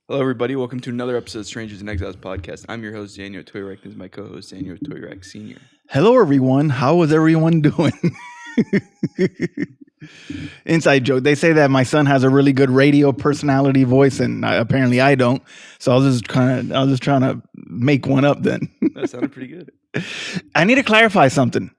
Hello, everybody. Welcome to another episode of Strangers and Exiles podcast. I'm your host, Daniel Toyrek. This is my co-host, Daniel Toyrek Sr. Hello, everyone. How is everyone doing? Inside joke. They say that my son has a really good radio personality voice, and apparently I don't. So I was just trying to make one up. Then That sounded pretty good. I need to clarify something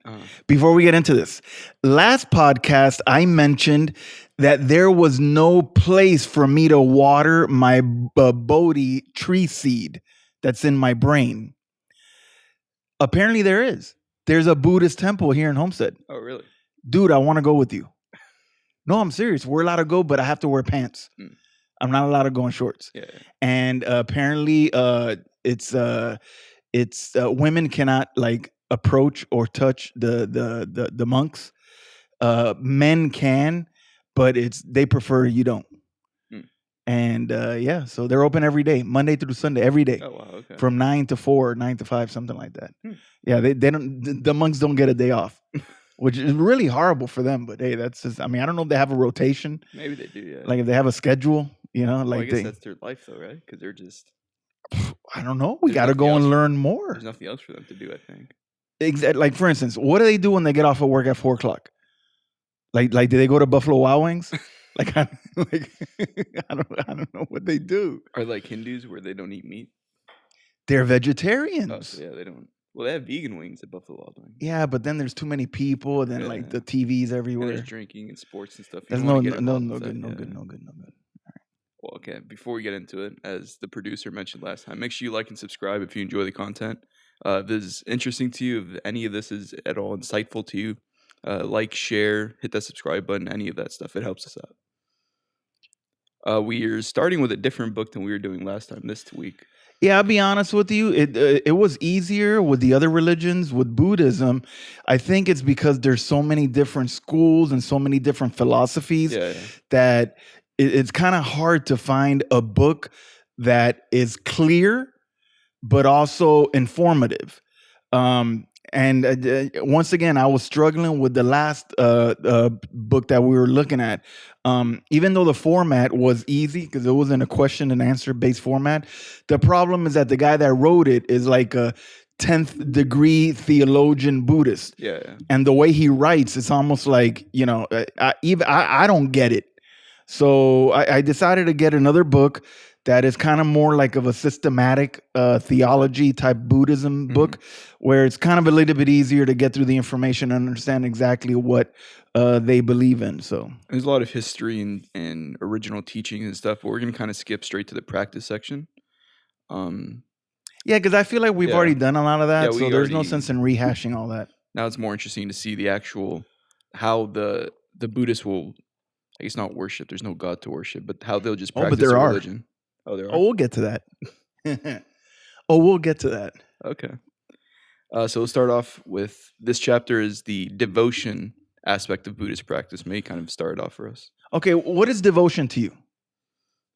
before we get into this. Last podcast, I mentioned that there was no place for me to water my Bodhi tree seed that's in my brain. Apparently, there is. There's a Buddhist temple here in Homestead. Oh, really? Dude, I want to go with you. No, I'm serious. We're allowed to go, but I have to wear pants. I'm not allowed to go in shorts. Yeah. And apparently, it's women cannot like approach or touch the monks. Men can, but they prefer you don't. And so they're open every day, Monday through Sunday, every day. Oh, wow. Okay. From 9 to 4, 9 to 5, something like that. Yeah, they don't. The monks don't get a day off, which is really horrible for them. But hey, that's just. I mean, I don't know if they have a rotation. Maybe they do. Yeah. Like if they have a schedule, Well, I like guess that's their life, though, right? Because they're just. I don't know. We There's got to nothing go and else- learn more. There's nothing else for them to do, I think. Exactly. Like for instance, what do they do when they get off of work at 4 o'clock? Like do they go to Buffalo Wild Wings? I don't know what they do. Are like Hindus where they don't eat meat? They're Oh, vegetarians. so yeah, they don't. Well, they have vegan wings at Buffalo Wild Wings. Yeah, but then there's too many people, and then like the TVs And everywhere. there's drinking and sports and stuff. You There's don't no wanna get good, involved with that, no yeah. good. Well, okay. Before we get into it, as the producer mentioned last time, make sure you like and subscribe if you enjoy the content. If this is interesting to you, if any of this is at all insightful to you, like, share, hit that subscribe button, any of that stuff. It helps us out. We are starting with a different book than we were doing last time this week. Yeah, I'll be honest with you. It was easier with the other religions. With Buddhism, I think it's because there's so many different schools and so many different philosophies Yeah. that it's kind of hard to find a book that is clear but also informative. And once again, I was struggling with the last book that we were looking at. Even though the format was easy because it wasn't a question and answer based format, the problem is that the guy that wrote it is like a 10th degree theologian Buddhist. Yeah. And the way he writes, it's almost like, I don't get it. So I decided to get another book that is kind of more like of a systematic theology type Buddhism book, where it's kind of a little bit easier to get through the information and understand exactly what they believe in. So There's a lot of history and original teaching and stuff, but we're going to kind of skip straight to the practice section. yeah, because I feel like we've Yeah. already done a lot of that, Yeah, so we there's no already- sense in rehashing all that. Now it's more interesting to see the actual, how the Buddhists will, I guess not worship, there's no God to worship, but how they'll just Oh, but practice there their are. religion. Oh, there are? Oh, we'll get to that. We'll get to that. Okay. So we'll start off with, this chapter is the devotion aspect of Buddhist practice. May kind of start off for us. Okay, what is devotion to you?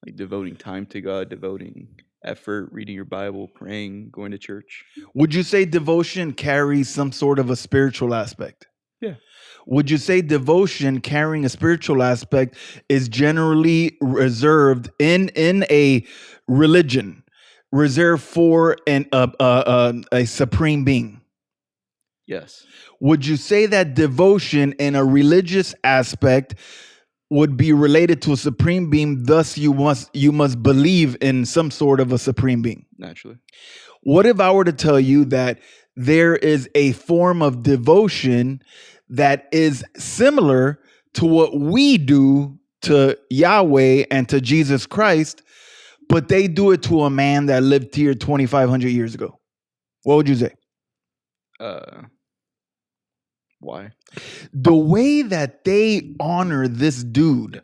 Like devoting time to God, devoting effort, reading your Bible, praying, going to church. Would you say devotion carries some sort of a spiritual aspect? Yeah. Would you say devotion carrying a spiritual aspect is generally reserved in a religion, reserved for a supreme being? Yes. Would you say that devotion in a religious aspect would be related to a supreme being, thus you must believe in some sort of a supreme being? Naturally. What if I were to tell you that there is a form of devotion that is similar to what we do to Yahweh and to Jesus Christ, but they do it to a man that lived here 2,500 years ago? What would you say? Why? The way that they honor this dude,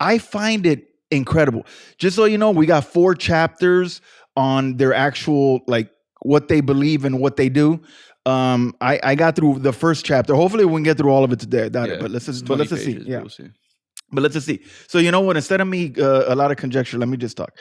I find it incredible. Just so you know, we got 4 chapters on their actual, like, what they believe and what they do. I got through the first chapter. Hopefully we can get through all of it today. I doubt it, but let's just see. Pages, Yeah. we'll see. But let's just see. So you know what? Instead of me, a lot of conjecture, let me just talk.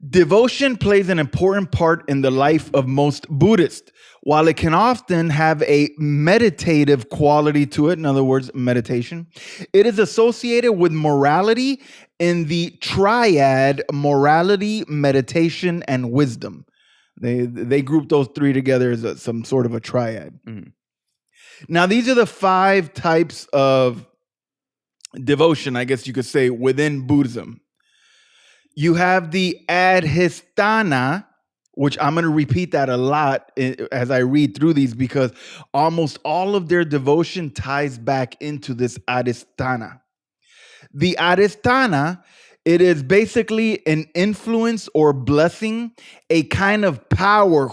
Devotion plays an important part in the life of most Buddhists. While it can often have a meditative quality to it, in other words, meditation, it is associated with morality in the triad morality, meditation, and wisdom. They group those three together as some sort of a triad. Mhm. Now, these are the 5 types of devotion, I guess you could say, within Buddhism. You have the adhisthana, which I'm going to repeat that a lot as I read through these because almost all of their devotion ties back into this adhisthana. The adhisthana, it is basically an influence or blessing, a kind of power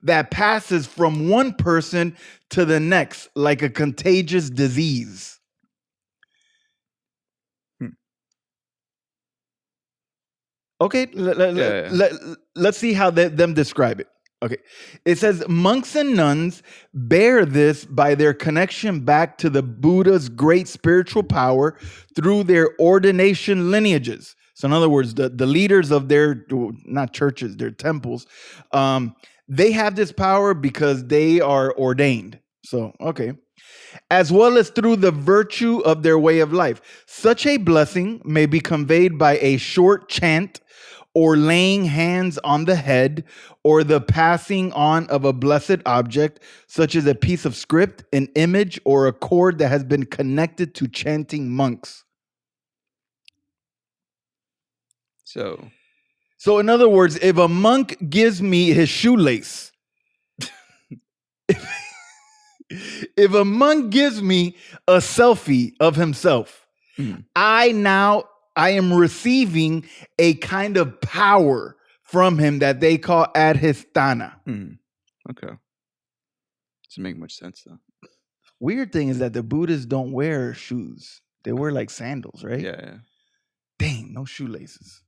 that passes from one person to the next like a contagious disease. Hmm. Okay, Yeah, yeah. let's see how them describe it. Okay, it says monks and nuns bear this by their connection back to the Buddha's great spiritual power through their ordination lineages. So, in other words, the leaders of their, not churches, their temples, they have this power because they are ordained. So, okay, as well as through the virtue of their way of life. Such a blessing may be conveyed by a short chant or laying hands on the head or the passing on of a blessed object, such as a piece of script, an image, or a cord that has been connected to chanting monks. So, in other words, if a monk gives me his shoelace, if a monk gives me a selfie of himself, Mhm. I am receiving a kind of power from him that they call adhisthana. Mhm. Okay. Doesn't make much sense though. Weird thing is that the Buddhists don't wear shoes. They wear like sandals, right? Yeah, Dang, no shoelaces.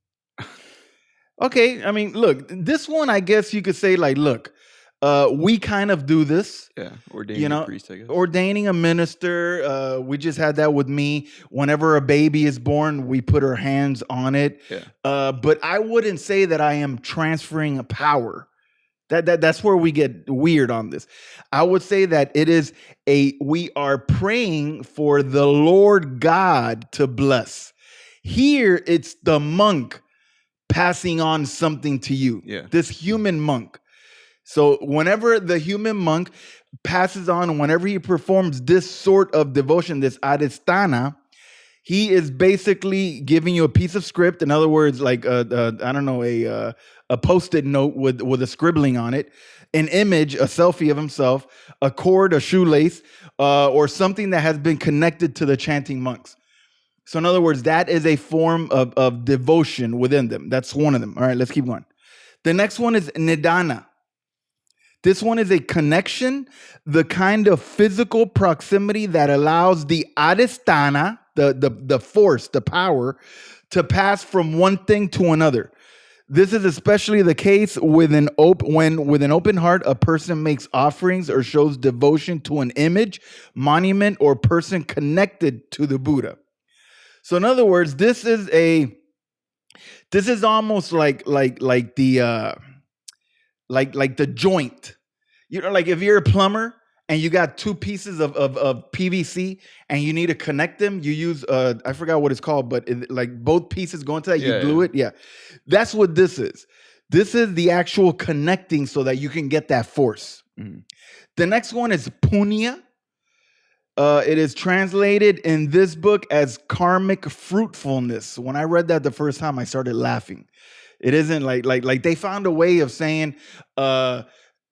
Okay, I mean, look, this one, I guess you could say, like, look, we kind of do this, yeah. you Ordaining a know, priest, I guess. ordaining a minister. We just had that with me. Whenever a baby is born, we put our hands on it. Yeah. But I wouldn't say that I am transferring a power. That's where we get weird on this. I would say that we are praying for the Lord God to bless. Here it's the monk passing on something to you. Yeah. This human monk. So whenever the human monk passes on, whenever he performs this sort of devotion, this adhisthana, he is basically giving you a piece of script. In other words, like I don't know, a post-it note with a scribbling on it, an image, a selfie of himself, a cord, a shoelace, or something that has been connected to the chanting monks. So in other words, that is a form of devotion within them. That's one of them. All right, let's keep going. The next one is nidana. This one is a connection, the kind of physical proximity that allows the adhisthana, the force, the power, to pass from one thing to another. This is especially the case with when with an open heart a person makes offerings or shows devotion to an image, monument, or person connected to the Buddha. So in other words, this is almost like the joint. You know, like if you're a plumber and you got 2 pieces of PVC and you need to connect them, you use I forgot what it's called, but like both pieces go into that, you Yeah, glue yeah. it. Yeah. That's what this is. This is the actual connecting so that you can get that force. Mhm. The next one is punya. It is translated in this book as karmic fruitfulness. When I read that the first time, I started laughing. It isn't like they found a way of saying uh,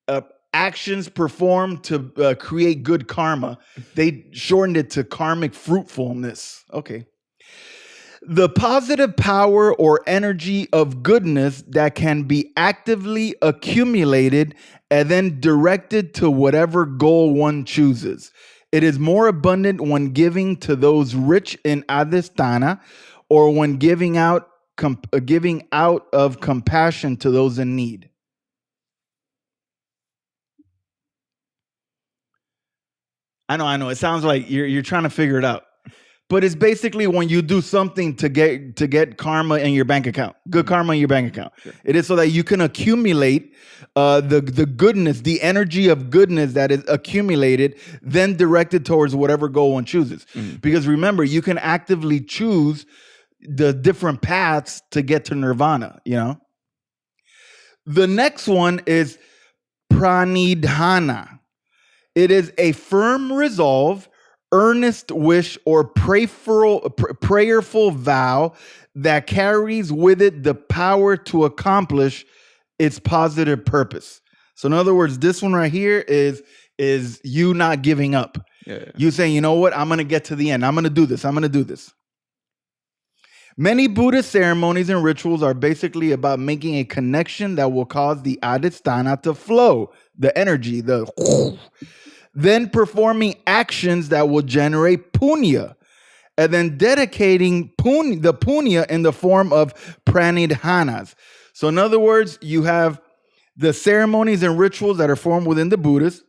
uh, actions performed to create good karma. They shortened it to karmic fruitfulness. Okay. The positive power or energy of goodness that can be actively accumulated and then directed to whatever goal one chooses. It is more abundant when giving to those rich in adhisthana or when giving out of compassion to those in need. I know. It sounds like you're trying to figure it out. but it's basically when you do something to get karma in your bank account, good karma in your bank account. Sure. It is so that you can accumulate the goodness, the energy of goodness that is accumulated, then directed towards whatever goal one chooses. Mhm. Because remember, you can actively choose the different paths to get to nirvana. The next one is pranidhana. It is a firm resolve, earnest wish, or prayerful vow that carries with it the power to accomplish its positive purpose. So, in other words, this one right here is you not giving up. Yeah. You saying, you know what, I'm going to get to the end. I'm going to do this. I'm going to do this. Many Buddhist ceremonies and rituals are basically about making a connection that will cause the adhisthana to flow, the energy, then performing actions that will generate punya, and then dedicating the punya in the form of pranidhanas. So, in other words, you have the ceremonies and rituals that are formed within the Buddhists.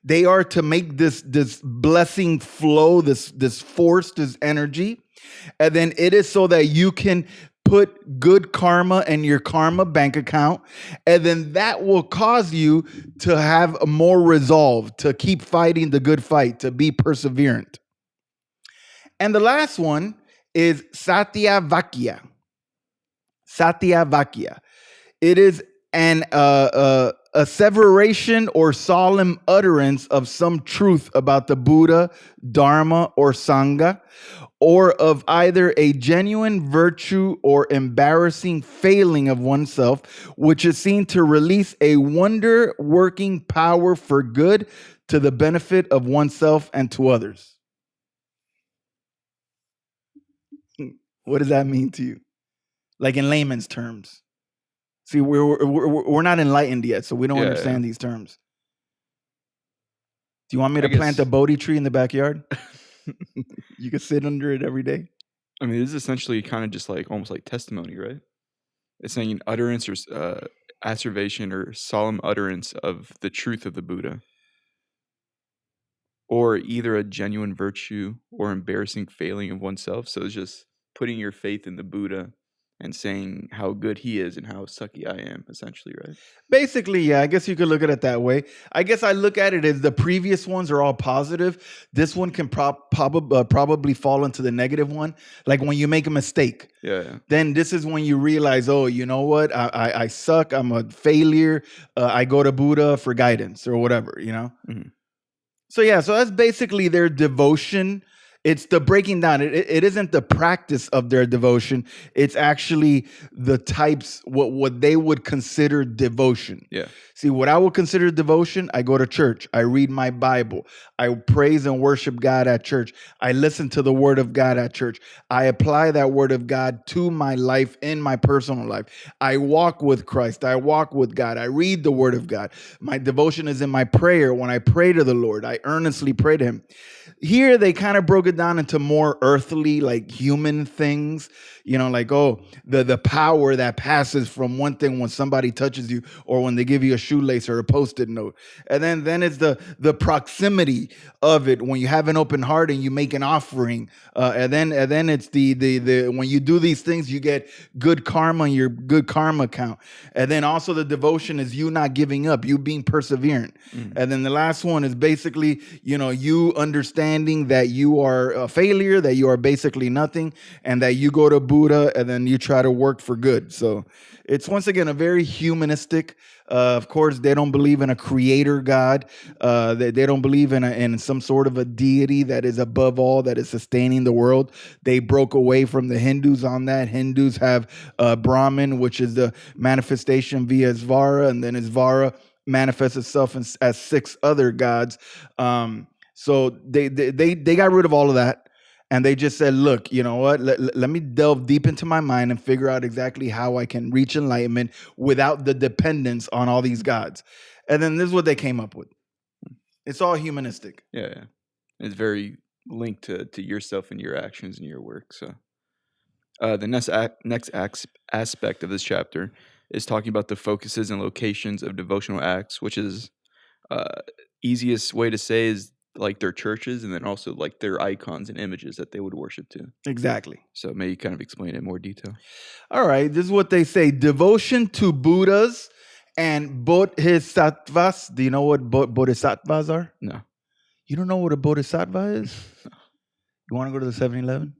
They are to make this blessing flow, this force, this energy, and then it is so that you can put good karma in your karma bank account, and then that will cause you to have more resolve, to keep fighting the good fight, to be perseverant. And the last one is satyavakya. Satyavakya. It is an asseveration or solemn utterance of some truth about the Buddha, Dharma, or Sangha, or of either a genuine virtue or embarrassing failing of oneself, which is seen to release a wonder working power for good to the benefit of oneself and to others. What does that mean to you? Like in layman's terms. See, we're not enlightened yet, so we don't understand these terms. Do you want me to plant a Bodhi tree in the backyard? You can sit under it every day. I mean, this is essentially kind of just like almost like testimony, right? It's saying an utterance or asseveration or solemn utterance of the truth of the Buddha, or either a genuine virtue or embarrassing failing of oneself. So it's just putting your faith in the Buddha and saying how good he is and how sucky I am, essentially, right? Basically, yeah, I guess you could look at it that way. I guess I look at it as the previous ones are all positive. This one can probably fall into the negative one. Like when you make a mistake, then this is when you realize, oh, you know what? I suck. I'm a failure. I go to Buddha for guidance or whatever, Mm-hmm. So yeah, so that's basically their devotion. It's the breaking down. It isn't the practice of their devotion. It's actually the types, what they would consider devotion. Yeah. See, what I would consider devotion, I go to church. I read my Bible. I praise and worship God at church. I listen to the word of God at church. I apply that word of God to my life in my personal life. I walk with Christ. I walk with God. I read the word of God. My devotion is in my prayer. When I pray to the Lord, I earnestly pray to him. Here, they kind of broke it down into more earthly, like human things, like, the power that passes from one thing when somebody touches you or when they give you a shoelace or a Post-it note. And then it's the proximity of it when you have an open heart and you make an offering. And then it's the when you do these things, you get good karma in your good karma account. And then also the devotion is you not giving up, you being perseverant. Mm. And then the last one is basically, you understanding that you are a failure, that you are basically nothing, and that you go to Buddha and then you try to work for good. So it's once again a very humanistic. Of course, they don't believe in a creator God. They don't believe in some sort of a deity that is above all, that is sustaining the world. They broke away from the Hindus on that. Hindus have Brahman, which is the manifestation via Svara, and then Svara manifests itself as 6 other gods. So they got rid of all of that. And they just said, look, you know what? Let me delve deep into my mind and figure out exactly how I can reach enlightenment without the dependence on all these gods. And then this is what they came up with. It's all humanistic. Yeah. It's very linked to yourself and your actions and your work. So the next aspect of this chapter is talking about the focuses and locations of devotional acts, which is easiest way to say is like their churches, and then also like their icons and images that they would worship to. Exactly. So maybe kind of explain it in more detail. All right, this is what they say: devotion to Buddhas and bodhisattvas. Do you know what bodhisattvas are? No. You don't know what a bodhisattva is? You want to go to the 7-Eleven?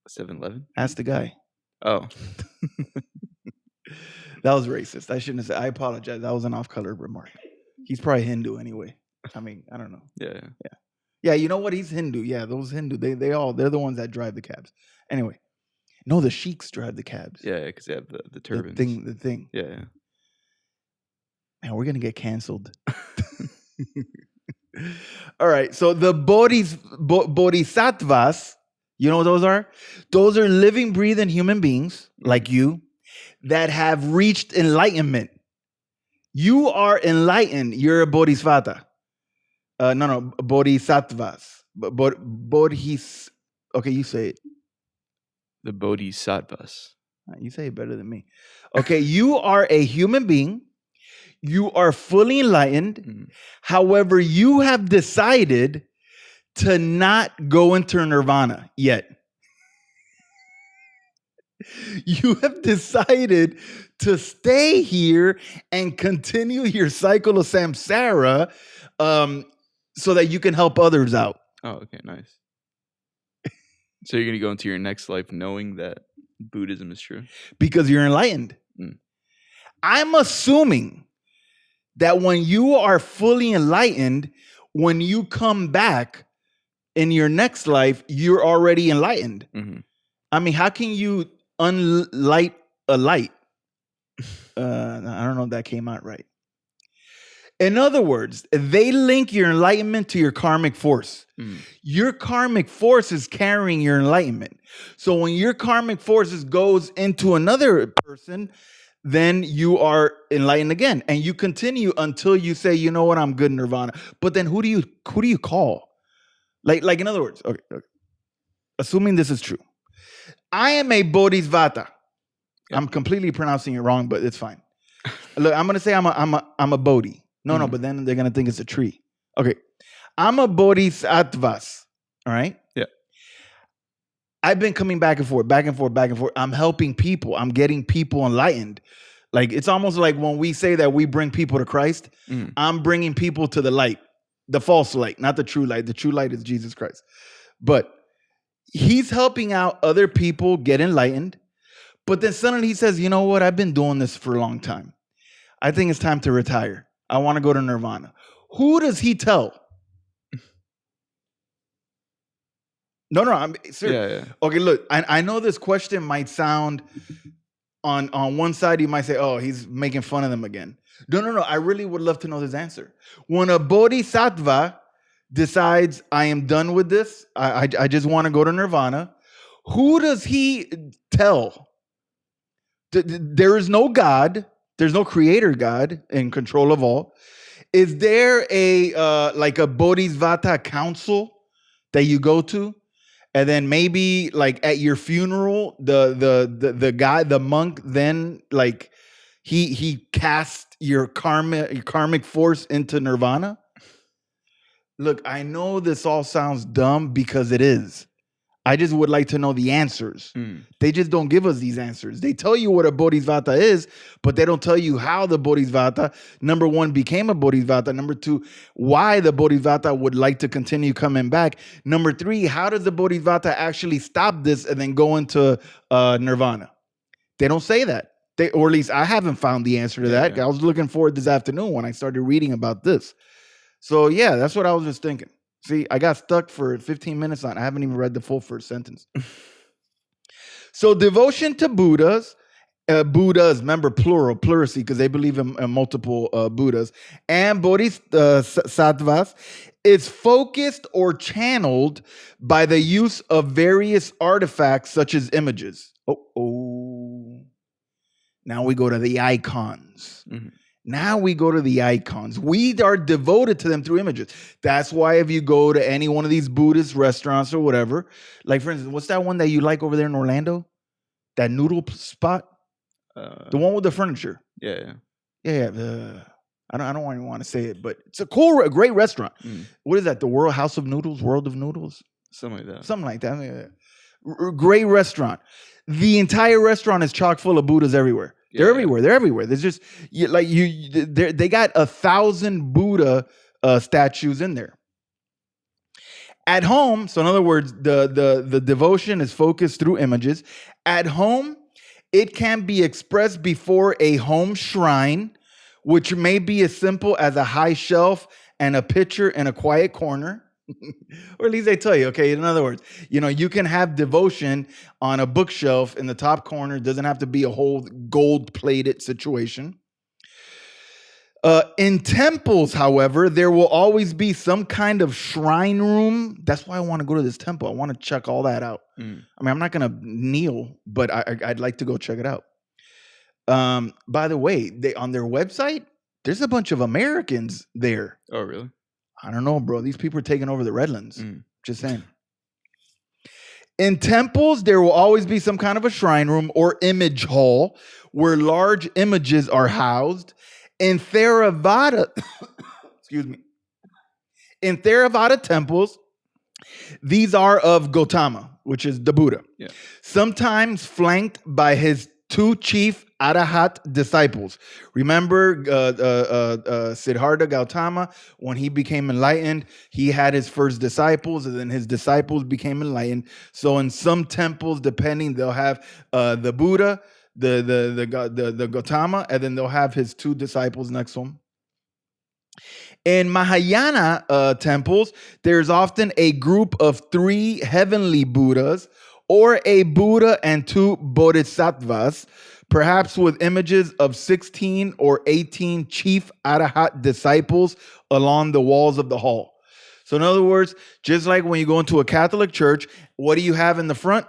7-Eleven? Ask the guy. Oh. That was racist. I shouldn't have said. I apologize. That was an off-color remark. He's probably Hindu anyway. I mean, I don't know. Yeah. Yeah, you know what? He's Hindu. Yeah, those Hindu. They're the ones that drive the cabs. Anyway, no, the sheiks drive the cabs. Yeah, because they have the turbans. The thing. Yeah. Man, we're gonna get canceled. All right. So the bodhisattvas, you know what those are? Those are living, breathing human beings like you that have reached enlightenment. You are enlightened. You're a bodhisattva. No, bodhisattvas. Okay, you say it. The bodhisattvas. You say it better than me. Okay, you are a human being. You are fully enlightened. Mhm. However, you have decided to not go into nirvana yet. You have decided to stay here and continue your cycle of samsara, so that you can help others out. Oh, okay, nice. So you're gonna go into your next life knowing that Buddhism is true? Because you're enlightened. Mm. I'm assuming that when you are fully enlightened, when you come back in your next life, you're already enlightened. Mhm. I mean, how can you unlight a light? I don't know if that came out right. In other words, they link your enlightenment to your karmic force. Mhm. Your karmic force is carrying your enlightenment. So when your karmic forces goes into another person, then you are enlightened again, and you continue until you say, you know what, I'm good in nirvana. But then who do you call? Like in other words, okay. Assuming this is true, I am a bodhisattva. Yep. I'm completely pronouncing it wrong, but it's fine. Look, I'm gonna say I'm a bodhi. No, but then they're gonna think it's a tree. Okay, I'm a bodhisattvas. All right. Yeah. I've been coming back and forth, back and forth, back and forth. I'm helping people. I'm getting people enlightened. Like it's almost like when we say that we bring people to Christ, Mhm. I'm bringing people to the light, the false light, not the true light. The true light is Jesus Christ. But he's helping out other people get enlightened. But then suddenly he says, you know what? I've been doing this for a long time. I think it's time to retire. I want to go to nirvana. Who does he tell? No, I'm serious. Yeah. Okay, look, I know this question might sound on one side, you might say, oh, he's making fun of them again. No. I really would love to know this answer. When a bodhisattva decides, I am done with this, I just want to go to nirvana, who does he tell? There is no God. There's no creator God in control of all. Is there a like a bodhisattva council that you go to? And then maybe like at your funeral, the guy, the monk, then like he cast your karmic force into nirvana. Look, I know this all sounds dumb because it is. I just would like to know the answers. They just don't give us these answers. They tell you what a bodhisattva is, but they don't tell you how the bodhisattva, number one, became a bodhisattva. Number two, why the bodhisattva would like to continue coming back. Number three, how does the bodhisattva actually stop this and then go into nirvana? They don't say that. Or at least I haven't found the answer to that. Yeah. I was looking forward this afternoon when I started reading about this. So yeah, that's what I was just thinking. See, I got stuck for 15 minutes on. I haven't even read the full first sentence. So devotion to Buddhas, remember pluracy, because they believe in multiple Buddhas, and bodhisattvas is focused or channeled by the use of various artifacts such as images. Now we go to the icons. Mm-hmm. Now we go to the icons. We are devoted to them through images. That's why if you go to any one of these Buddhist restaurants or whatever, like for instance, what's that one that you like over there in Orlando? That noodle spot? The one with the furniture. Yeah. Yeah. I don't even want to say it, but it's a great restaurant. Mm. What is that? The World House of Noodles, World of Noodles, Something like that. something like that. Great restaurant. The entire restaurant is chock full of Buddhas everywhere. They're everywhere. They're everywhere. There's just they got 1,000 Buddha statues in there. At home, so in other words, the devotion is focused through images. At home, it can be expressed before a home shrine, which may be as simple as a high shelf and a picture in a quiet corner. Or at least they tell you, okay, in other words, you can have devotion on a bookshelf in the top corner. It doesn't have to be a whole gold-plated situation. In temples, however, there will always be some kind of shrine room. That's why I want to go to this temple. I want to check all that out. Mm. I mean, I'm not going to kneel, but I'd like to go check it out. By the way, on their website, there's a bunch of Americans there. Oh, really? I don't know, bro. These people are taking over the Redlands. Mm. Just saying. In temples, there will always be some kind of a shrine room or image hall where large images are housed. In Theravada, excuse me. In Theravada temples, these are of Gautama, which is the Buddha. Yeah. Sometimes flanked by his 2 chief Arahat disciples. Remember Siddhartha Gautama, when he became enlightened, he had his first disciples, and then his disciples became enlightened. So in some temples, depending, they'll have the Buddha, the Gautama, and then they'll have his 2 disciples next to him. In Mahayana temples, there's often a group of 3 heavenly Buddhas, or a Buddha and 2 Bodhisattvas, perhaps with images of 16 or 18 chief Arahat disciples along the walls of the hall. So in other words, just like when you go into a Catholic church, what do you have in the front?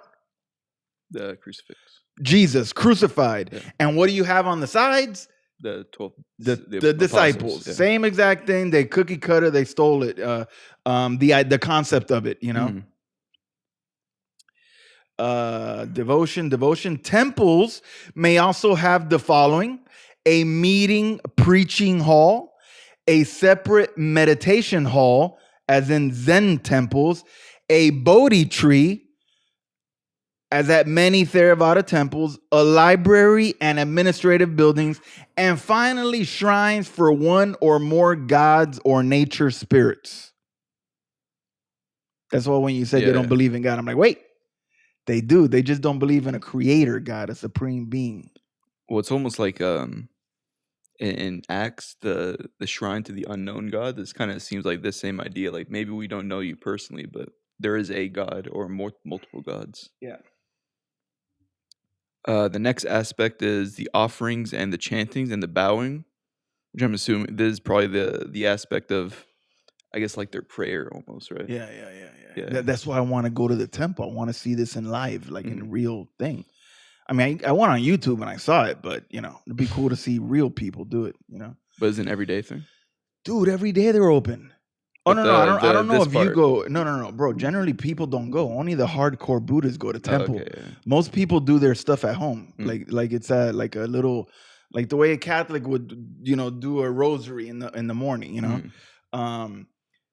The crucifix. Jesus crucified. Yeah. And what do you have on the sides? The 12. The disciples. Yeah. Same exact thing. They cookie cutter. They stole it. The concept of it, Mm. Devotion. Temples may also have the following: a meeting preaching hall, a separate meditation hall, as in Zen temples, a Bodhi tree, as at many Theravada temples, a library and administrative buildings, and finally shrines for one or more gods or nature spirits. That's why when you said they don't believe in God, I'm like, wait. They do. They just don't believe in a creator God, a supreme being. Well, it's almost like in Acts, the shrine to the unknown God. This kind of seems like the same idea. Like maybe we don't know you personally, but there is a God or multiple gods. Yeah. The next aspect is the offerings and the chantings and the bowing, which I'm assuming this is probably the aspect of, I guess, like their prayer almost, right? Yeah. That's why I want to go to the temple. I want to see this in live, like in real thing. I mean, I went on YouTube and I saw it, but it'd be cool to see real people do it. But it's an everyday thing, dude. Every day they're open. Oh, no, I don't know if you go. No, bro. Generally, people don't go. Only the hardcore Buddhists go to temple. Okay, yeah. Most people do their stuff at home, like it's like a little, like the way a Catholic would, do a rosary in the morning.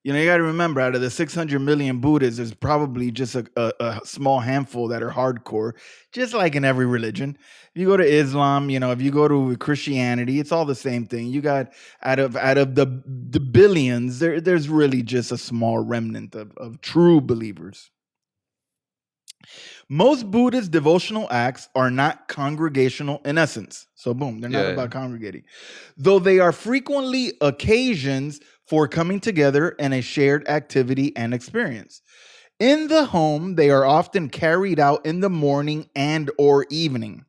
You got to remember, out of the 600 million Buddhists, there's probably just a small handful that are hardcore, just like in every religion. If you go to Islam, if you go to Christianity, it's all the same thing. You got out of the billions, there's really just a small remnant of true believers. Most Buddhist devotional acts are not congregational in essence. So boom, they're not about congregating. Though they are frequently occasions for coming together in a shared activity and experience. In the home, they are often carried out in the morning and or evening.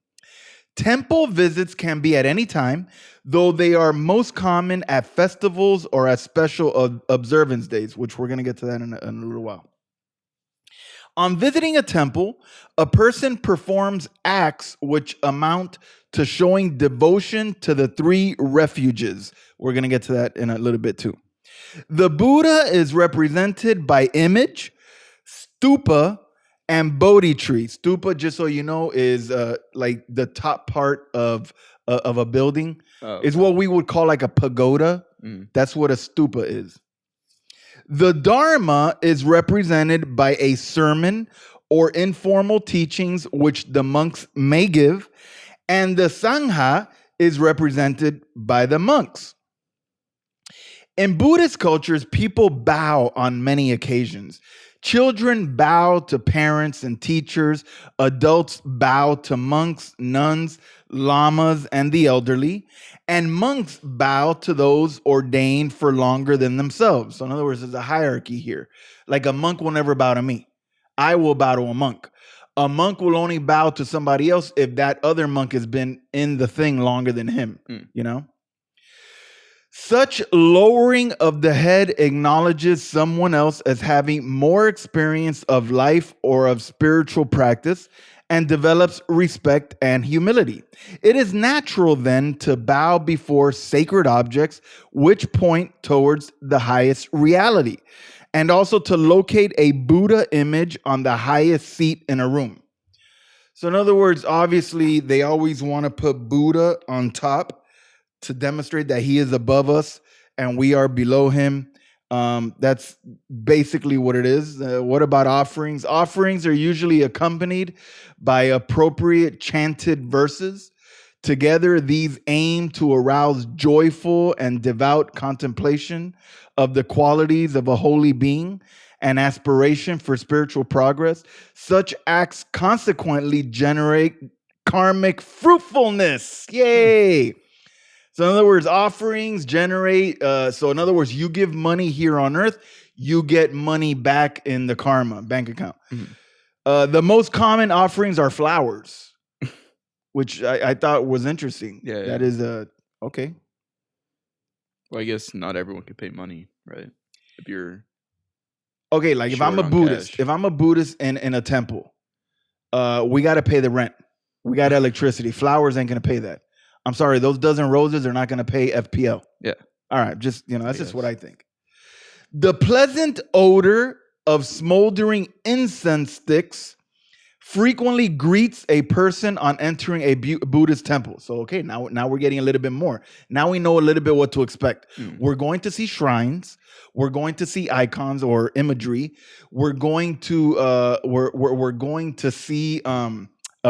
Temple visits can be at any time, though they are most common at festivals or at special observance days, which we're going to get to that in a little while. On visiting a temple, a person performs acts which amount to showing devotion to the 3 refuges. We're going to get to that in a little bit too. The Buddha is represented by image, stupa, And Bodhi tree. Stupa, just so you know, is like the top part of a building. Oh, It's okay. what we would call like a pagoda. Mm. That's what a stupa is. The Dharma is represented by a sermon or informal teachings which the monks may give, and the Sangha is represented by the monks. In Buddhist cultures, people bow on many occasions. Children bow to parents and teachers. Adults bow to monks, nuns, lamas, and the elderly. And monks bow to those ordained for longer than themselves. So, in other words, there's a hierarchy here. Like a monk will never bow to me. I will bow to a monk. A monk will only bow to somebody else if that other monk has been in the thing longer than him, you know? Such lowering of the head acknowledges someone else as having more experience of life or of spiritual practice and develops respect and humility. It is natural then to bow before sacred objects which point towards the highest reality, and also to locate a Buddha image on the highest seat in a room. So, in other words, obviously, they always want to put Buddha on top to demonstrate that he is above us and we are below him. That's basically what it is. What about offerings? Offerings are usually accompanied by appropriate chanted verses. Together, these aim to arouse joyful and devout contemplation of the qualities of a holy being and aspiration for spiritual progress. Such acts consequently generate karmic fruitfulness. Yay! So, in other words, offerings generate. So, in other words, you give money here on earth, you get money back in the karma bank account. The most common offerings are flowers, which I thought was interesting. Yeah, That yeah. is okay. Well, I guess not everyone can pay money, right? If you're Okay, like if I'm short a on Buddhist, cash. if I'm a Buddhist in a temple, we got to pay the rent. We got electricity. Flowers ain't gonna pay that. I'm sorry, those dozen roses are not gonna pay FPL. Yeah, All right, just that's I just what guess. I think. The pleasant odor of smoldering incense sticks frequently greets a person on entering a Buddhist temple. So, okay, now we're getting a little bit more. Now we know a little bit what to expect. We're going to see shrines. We're going to see icons or imagery. We're going to we're going to see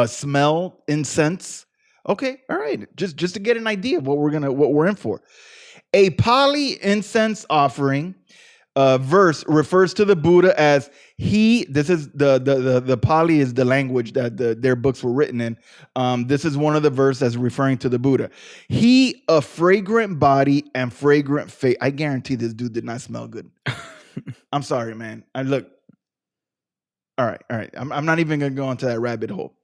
smell incense. Okay, all right. Just to get an idea of what we're in for. A Pali incense offering verse refers to the Buddha as he. This is the Pali is the language that their books were written in. This is one of the verses that's referring to the Buddha. He, a fragrant body and fragrant face. I guarantee this dude did not smell good. I'm sorry, man. I look. All right. I'm not even gonna go into that rabbit hole.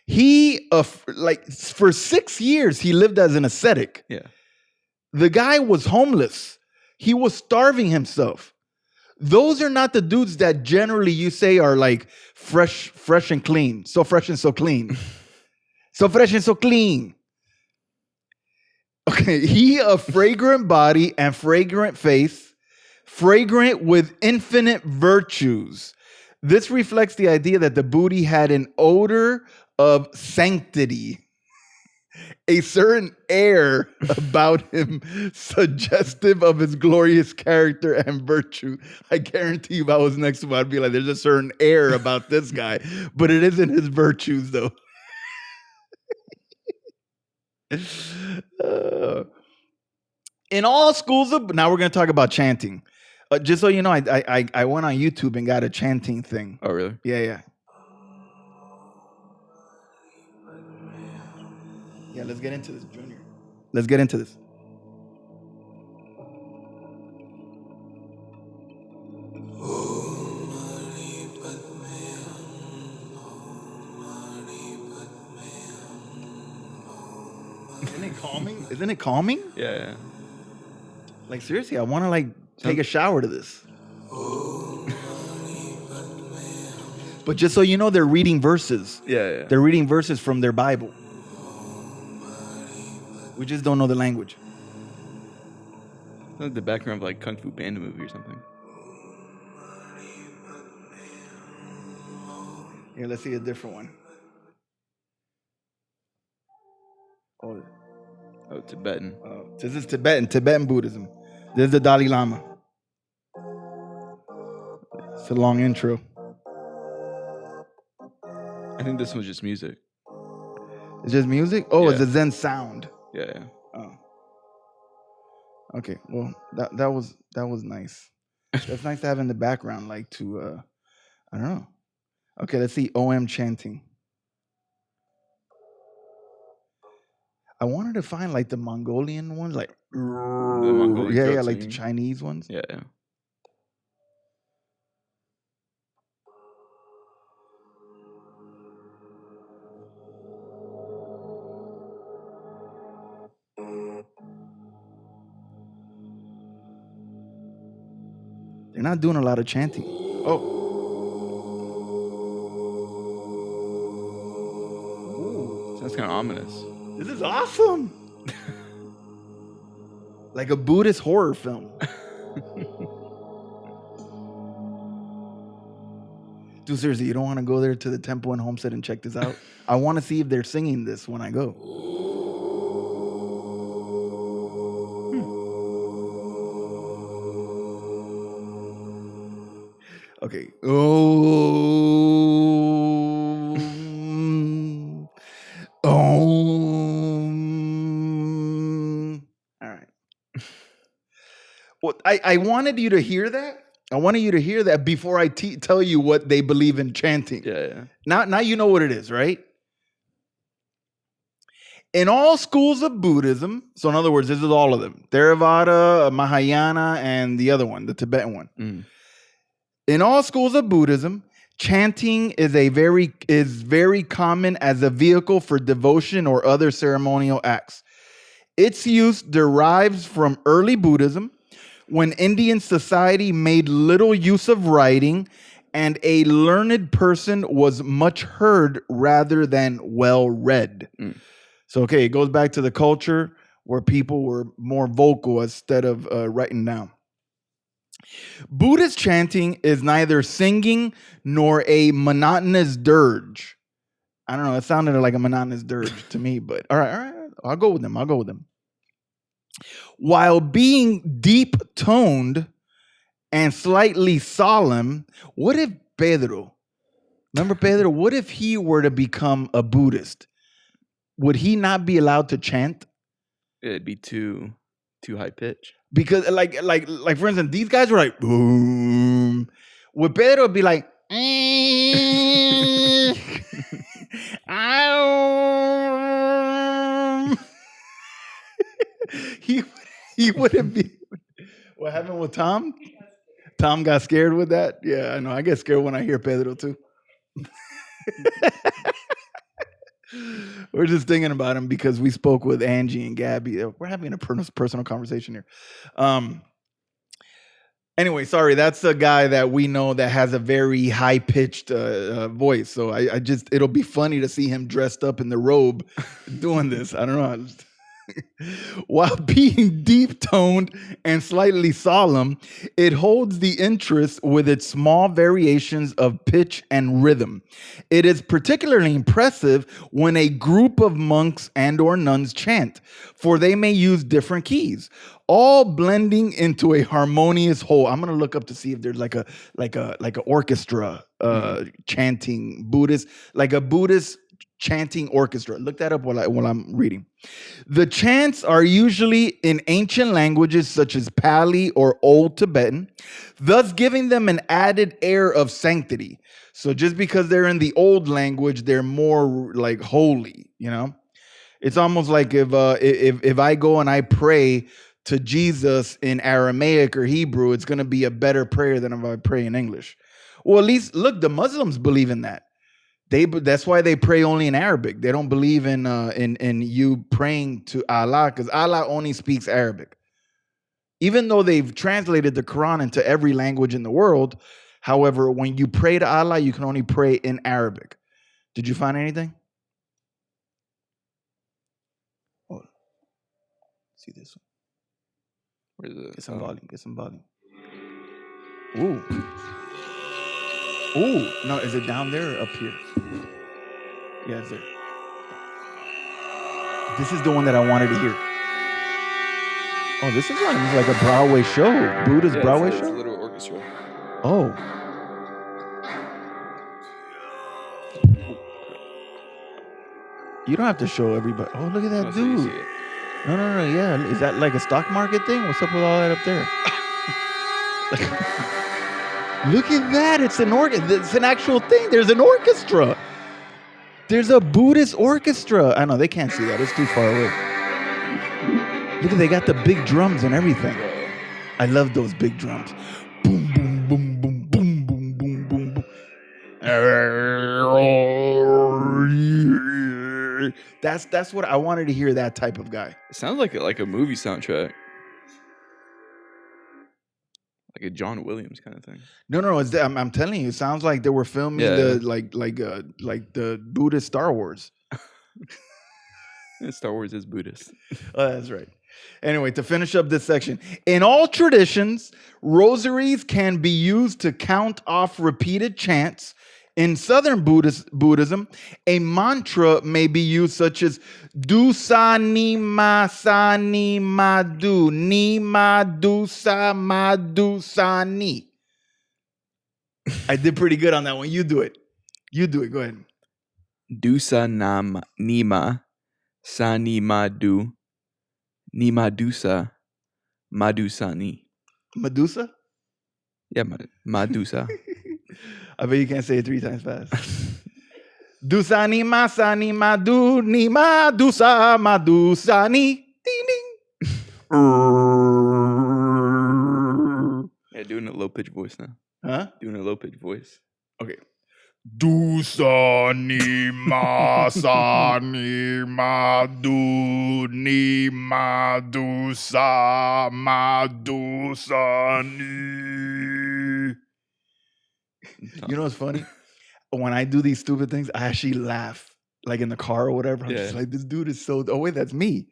He, like for 6 years, he lived as an ascetic. Yeah. The guy was homeless. He was starving himself. Those are not the dudes that generally you say are like fresh and clean. So fresh and so clean. So fresh and so clean. Okay, he a fragrant body and fragrant face, fragrant with infinite virtues. This reflects the idea that the Buddha had an odor of sanctity, a certain air about him suggestive of his glorious character and virtue. I guarantee you if I was next to him, I'd be like, there's a certain air about this guy, but it isn't his virtues though. In all schools of, now we're going to talk about chanting. Just so you know, I went on YouTube and got a chanting thing. Oh, really? Yeah. Yeah, let's get into this, Junior. Let's get into this. Isn't it calming? Isn't it calming? Yeah. Like seriously, I want to like take a shower to this. But just so you know, they're reading verses. Yeah. They're reading verses from their Bible. We just don't know the language. Like the background of like Kung Fu Panda movie or something. Here, let's see a different one. Oh, Oh, Tibetan. this is Tibetan Buddhism. This is the Dalai Lama. It's a long intro. I think this one's just music. It's just music. Oh, it's Yeah. a Zen sound. Yeah, yeah. Oh, okay. Well, that was nice. That's nice to have in the background, like to I don't know. Okay, let's see. OM chanting. I wanted to find like the Mongolian ones, like The Mongolian yeah, throat like the singing. Chinese ones. Yeah, yeah. They're not doing a lot of chanting. Oh, Sounds kind of ominous. this is awesome. Like a Buddhist horror film. Dude, seriously, you don't want to go there to the temple in Homestead and check this out? I want to see if they're singing this when I go. Okay. Oh. Oh. All right. Well, I wanted you to hear that. I wanted you to hear that before I tell you what they believe in chanting. Yeah, yeah. Now you know what it is, right? In all schools of Buddhism, so in other words, this is all of them: Theravada, Mahayana, and the other one, the Tibetan one. Mm. In all schools of Buddhism, chanting is very common as a vehicle for devotion or other ceremonial acts. Its use derives from early Buddhism, when Indian society made little use of writing and a learned person was much heard rather than well read. Mm. So, okay, it goes back to the culture where people were more vocal instead of writing down. Buddhist chanting is neither singing nor a monotonous dirge. I don't know. It sounded like a monotonous dirge to me, but all right. I'll go with them. While being deep toned and slightly solemn, what if Pedro, remember Pedro, what if he were to become a Buddhist? Would he not be allowed to chant? It'd be too high pitch. Because like for instance, these guys were like boom. With Pedro, it'd be like he he wouldn't be. What happened with Tom? Tom got scared with that. Yeah, I know. I get scared when I hear Pedro too. We're just thinking about him because we spoke with Angie and Gabby. We're having a personal conversation here. Anyway, sorry, that's a guy that we know that has a very high pitched voice. So I just, it'll be funny to see him dressed up in the robe doing this. I don't know. While being deep toned and slightly solemn, it holds the interest with its small variations of pitch and rhythm. It is particularly impressive when a group of monks and or nuns chant, for they may use different keys, all blending into a harmonious whole. I'm gonna look up to see if there's like a orchestra chanting Buddhist, like a Buddhist chanting orchestra. Look that up while I'm reading. The chants are usually in ancient languages such as Pali or Old Tibetan, thus giving them an added air of sanctity. So just because they're in the old language, they're more like holy, you know? It's almost like if I go and I pray to Jesus in Aramaic or Hebrew, it's going to be a better prayer than if I pray in English. Well, at least look, the Muslims believe in that. That's why they pray only in Arabic. They don't believe in you praying to Allah because Allah only speaks Arabic. Even though they've translated the Quran into every language in the world, however, when you pray to Allah, you can only pray in Arabic. Did you find anything? Oh, see this one. Where's it? Get some volume. Ooh. Oh, no, is it down there or up here? Yeah, it's there. This is the one that I wanted to hear. Oh, this is like a Broadway show. Buddhist Broadway it's a show? little orchestra. Oh. You don't have to show everybody. Oh, look at that So you see dude. it. No, yeah. Is that like a stock market thing? What's up with all that up there? Look at that. It's an It's an actual thing. There's an orchestra. There's a Buddhist orchestra. I know they can't see that. It's too far away. Look at they got the big drums and everything. I love those big drums. Boom, boom, boom, boom, boom, boom, boom, boom, boom. That's what I wanted to hear. That type of guy. It sounds like a movie soundtrack, like a John Williams kind of thing. No. I'm telling you, it sounds like they were filming the like the Buddhist Star Wars. Star Wars is Buddhist. Oh, that's right. Anyway, to finish up this section, in all traditions, rosaries can be used to count off repeated chants. In Southern Buddhism, a mantra may be used such as "Du sa ni ma du ni ma du sa ni." I did pretty good on that one. You do it. Go ahead. Dusa nam nima sa ni madu ni madusa madusani. Medusa? Yeah, madusa. I bet you can't say it 3 times fast. Dusani masani madu ni madusa madusani. Ding ding. Yeah, doing a low pitch voice now. Huh? Doing a low pitch voice. Okay. Dusani masani madu ni madusa madusani. You know what's funny? When I do these stupid things, I actually laugh, like in the car or whatever. I'm just like, this dude is so. Oh wait, that's me.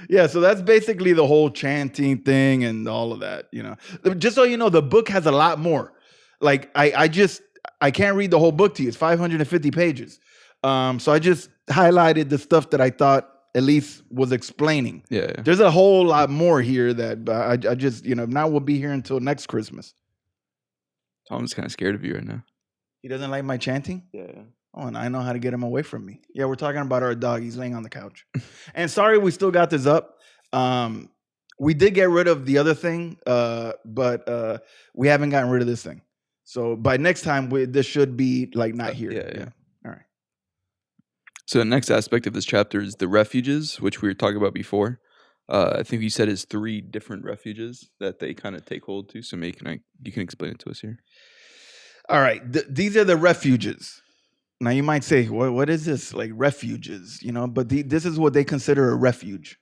Yeah, so that's basically the whole chanting thing and all of that. You know, just so you know, the book has a lot more. Like I can't read the whole book to you. It's 550 pages. So I just highlighted the stuff that I thought at least was explaining. Yeah. There's a whole lot more here that I just, now we'll be here until next Christmas. Tom's kind of scared of you right now. He doesn't like my chanting? Yeah. Oh, and I know how to get him away from me. Yeah, we're talking about our dog. He's laying on the couch. And sorry, we still got this up. We did get rid of the other thing, but we haven't gotten rid of this thing. So by next time, this should be like not here. Yeah. All right. So the next aspect of this chapter is the refuges, which we were talking about before. I think you said is 3 different refuges that they kind of take hold to. So maybe you can explain it to us here. All right. These are the refuges. Now you might say, what is this? Like refuges, but this is what they consider a refuge.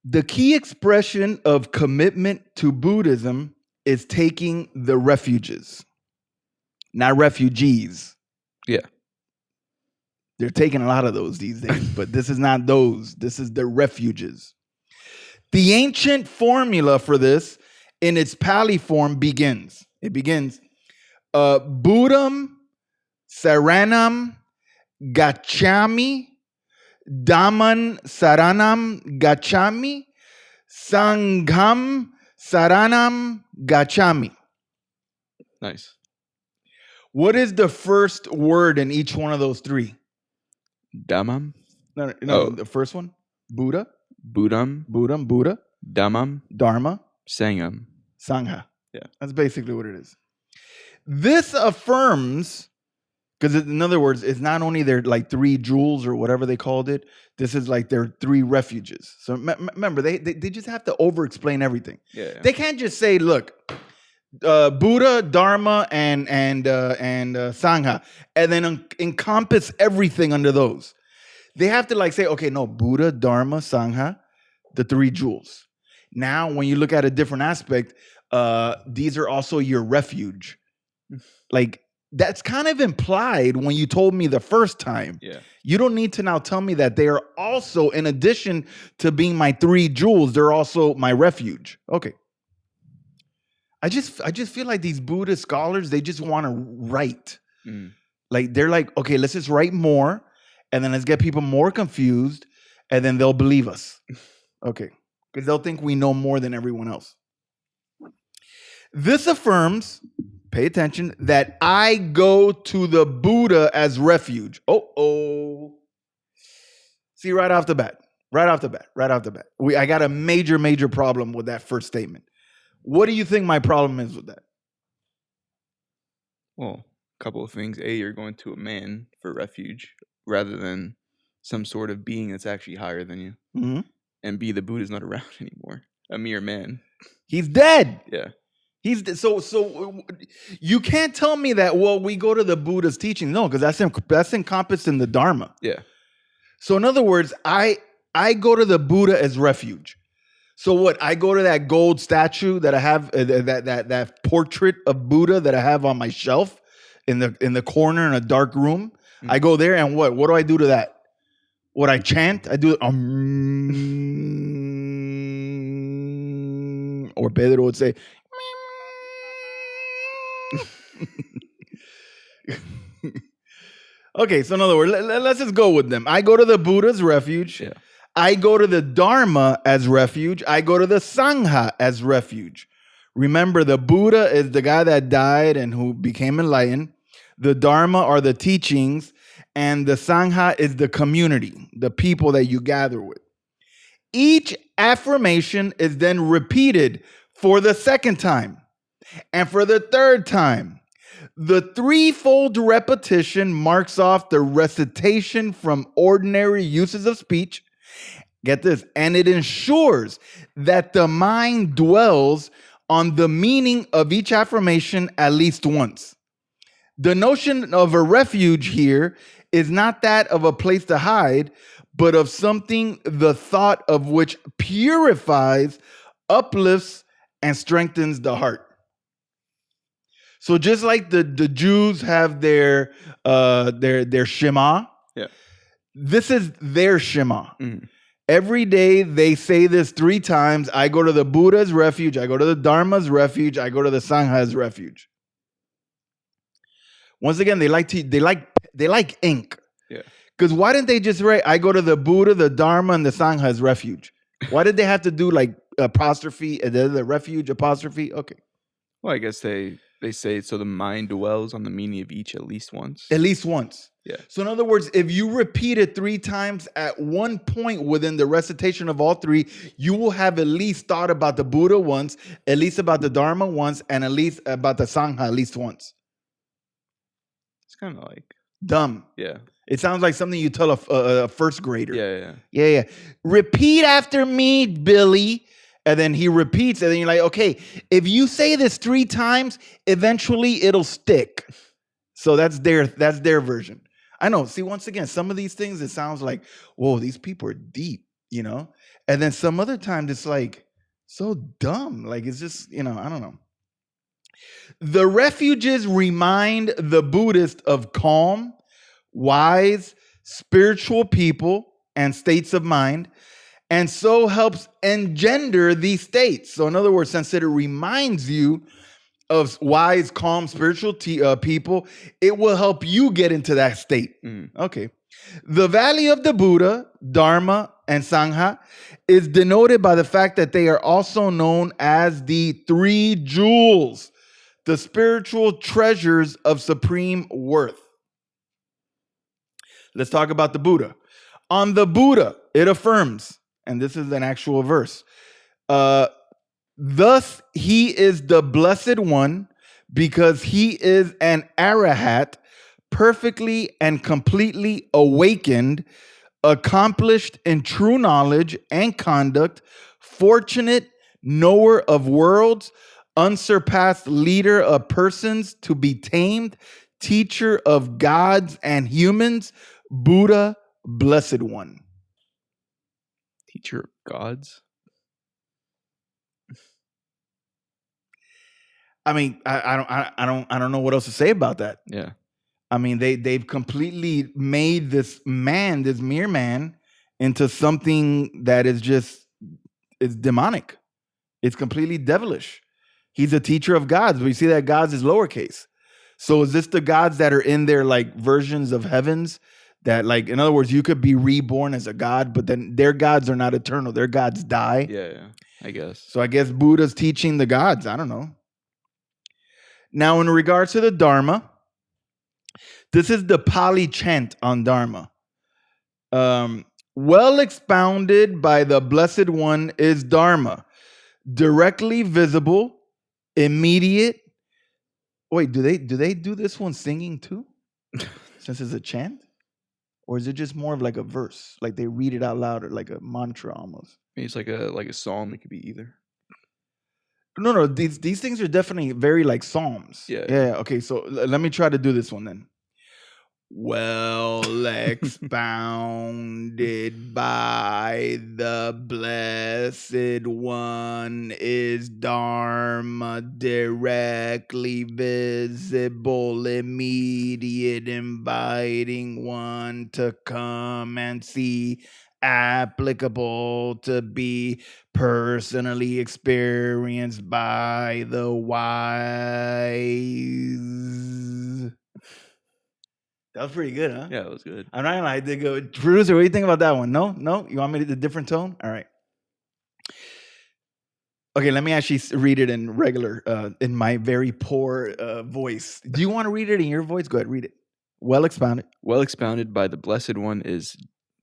The key expression of commitment to Buddhism is taking the refuges, not refugees. Yeah. They're taking a lot of those these days, but this is not those. This is the refuges. The ancient formula for this in its Pali form begins. It begins, Buddham Saranam Gacchami, Dhamman Saranam Gacchami, Sangham Saranam Gacchami. Nice. What is the first word in each one of those 3? Dhammam? No, the first one. Buddha. Buddham. Buddha. Dhammam. Dharma. Sangham. Sangha. Yeah. That's basically what it is. This affirms, because in other words, it's not only their like 3 jewels or whatever they called it. This is like their 3 refuges. So remember, they just have to over-explain everything. Yeah. They can't just say, look, Buddha, Dharma, and Sangha, and then encompass everything under those. They have to like say, okay, no, Buddha, Dharma, Sangha, the 3 jewels. Now, when you look at a different aspect, these are also your refuge. Like, that's kind of implied when you told me the first time. Yeah. You don't need to now tell me that they are also, in addition to being my 3 jewels, they're also my refuge. Okay. I just feel like these Buddhist scholars, they just want to write. Mm. Like they're like, okay, let's just write more, and then let's get people more confused, and then they'll believe us. Okay, because they'll think we know more than everyone else. This affirms, pay attention, that I go to the Buddha as refuge. Oh. See, right off the bat. I got a major problem with that first statement. What do you think my problem is with that? Well, a couple of things. A, you're going to a man for refuge rather than some sort of being that's actually higher than you. Mm-hmm. And B, the Buddha's not around anymore. A mere man. He's dead. Yeah. So you can't tell me that, well, we go to the Buddha's teaching. No, because that's encompassed in the Dharma. Yeah. So in other words, I go to the Buddha as refuge. So what? I go to that gold statue that I have, that portrait of Buddha that I have on my shelf in the corner in a dark room. Mm-hmm. I go there and what? What do I do to that? What I chant? I do or Pedro would say. Okay, so in other words, let's just go with them. I go to the Buddha's refuge. Yeah. I go to the Dharma as refuge. I go to the Sangha as refuge. Remember, the Buddha is the guy that died and who became enlightened. The Dharma are the teachings, and the Sangha is the community, the people that you gather with. Each affirmation is then repeated for the second time and for the third time. The threefold repetition marks off the recitation from ordinary uses of speech. Get this, and it ensures that the mind dwells on the meaning of each affirmation at least once. The notion of a refuge here is not that of a place to hide, but of something the thought of which purifies, uplifts, and strengthens the heart. So just like the Jews have their Shema, yeah, this is their Shema. Mm-hmm. Every day they say this 3 times. I go to the Buddha's refuge. I go to the Dharma's refuge. I go to the Sangha's refuge. Once again, they like ink. Yeah. Because why didn't they just write, I go to the Buddha, the Dharma, and the Sangha's refuge? Why did they have to do like apostrophe and then the refuge apostrophe? Okay. Well, I guess they say so the mind dwells on the meaning of each at least once. At least once. Yeah. So in other words, if you repeat it 3 times at one point within the recitation of all 3, you will have at least thought about the Buddha once, at least about the Dharma once, and at least about the Sangha at least once. It's kind of like dumb. Yeah. It sounds like something you tell a first grader. Yeah. Repeat after me, Billy. And then he repeats, and then you're like, okay, if you say this 3 times, eventually it'll stick. So that's their version. I know. See, once again, some of these things, it sounds like, whoa, these people are deep, you know? And then some other times it's like so dumb. Like it's just, I don't know. The refuges remind the Buddhist of calm, wise, spiritual people and states of mind, and so helps engender these states. So in other words, since it reminds you of wise, calm, spiritual people, it will help you get into that state. Okay. The value of the Buddha, Dharma, and Sangha is denoted by the fact that they are also known as the 3 jewels, the spiritual treasures of supreme worth. Let's talk about the Buddha. On the Buddha, it affirms, and this is an actual verse, thus he is the blessed one because he is an arahat, perfectly and completely awakened, accomplished in true knowledge and conduct, fortunate, knower of worlds, unsurpassed leader of persons to be tamed, teacher of gods and humans, Buddha, blessed one. Teacher of gods? I mean, I don't know what else to say about that. Yeah. I mean, they've completely made this mere man, into something that is demonic. It's completely devilish. He's a teacher of gods, but you see that gods is lowercase. So is this the gods that are in their like versions of heavens that like, in other words, you could be reborn as a god, but then their gods are not eternal. Their gods die. Yeah, yeah, I guess. So I guess Buddha's teaching the gods. I don't know. Now, in regards to the Dharma, this is the Pali chant on Dharma. Well expounded by the Blessed One is Dharma, directly visible, immediate. Wait, do they do this one singing too? Since it's a chant? Or is it just more of like a verse? Like they read it out loud or like a mantra almost? Maybe it's like a psalm. It could be either. No. These things are definitely very like psalms. Yeah. Yeah. Okay. So let me try to do this one then. Well expounded by the Blessed One is Dharma, directly visible, immediate, inviting one to come and see, applicable to be personally experienced by the wise. That was pretty good, huh? Yeah, it was good. I'm not gonna lie, I did go. Producer, what do you think about that one? No? You want me to do a different tone? All right. Okay, let me actually read it in regular, in my very poor voice. Do you want to read it in your voice? Go ahead, read it. Well expounded. Well expounded by the Blessed One is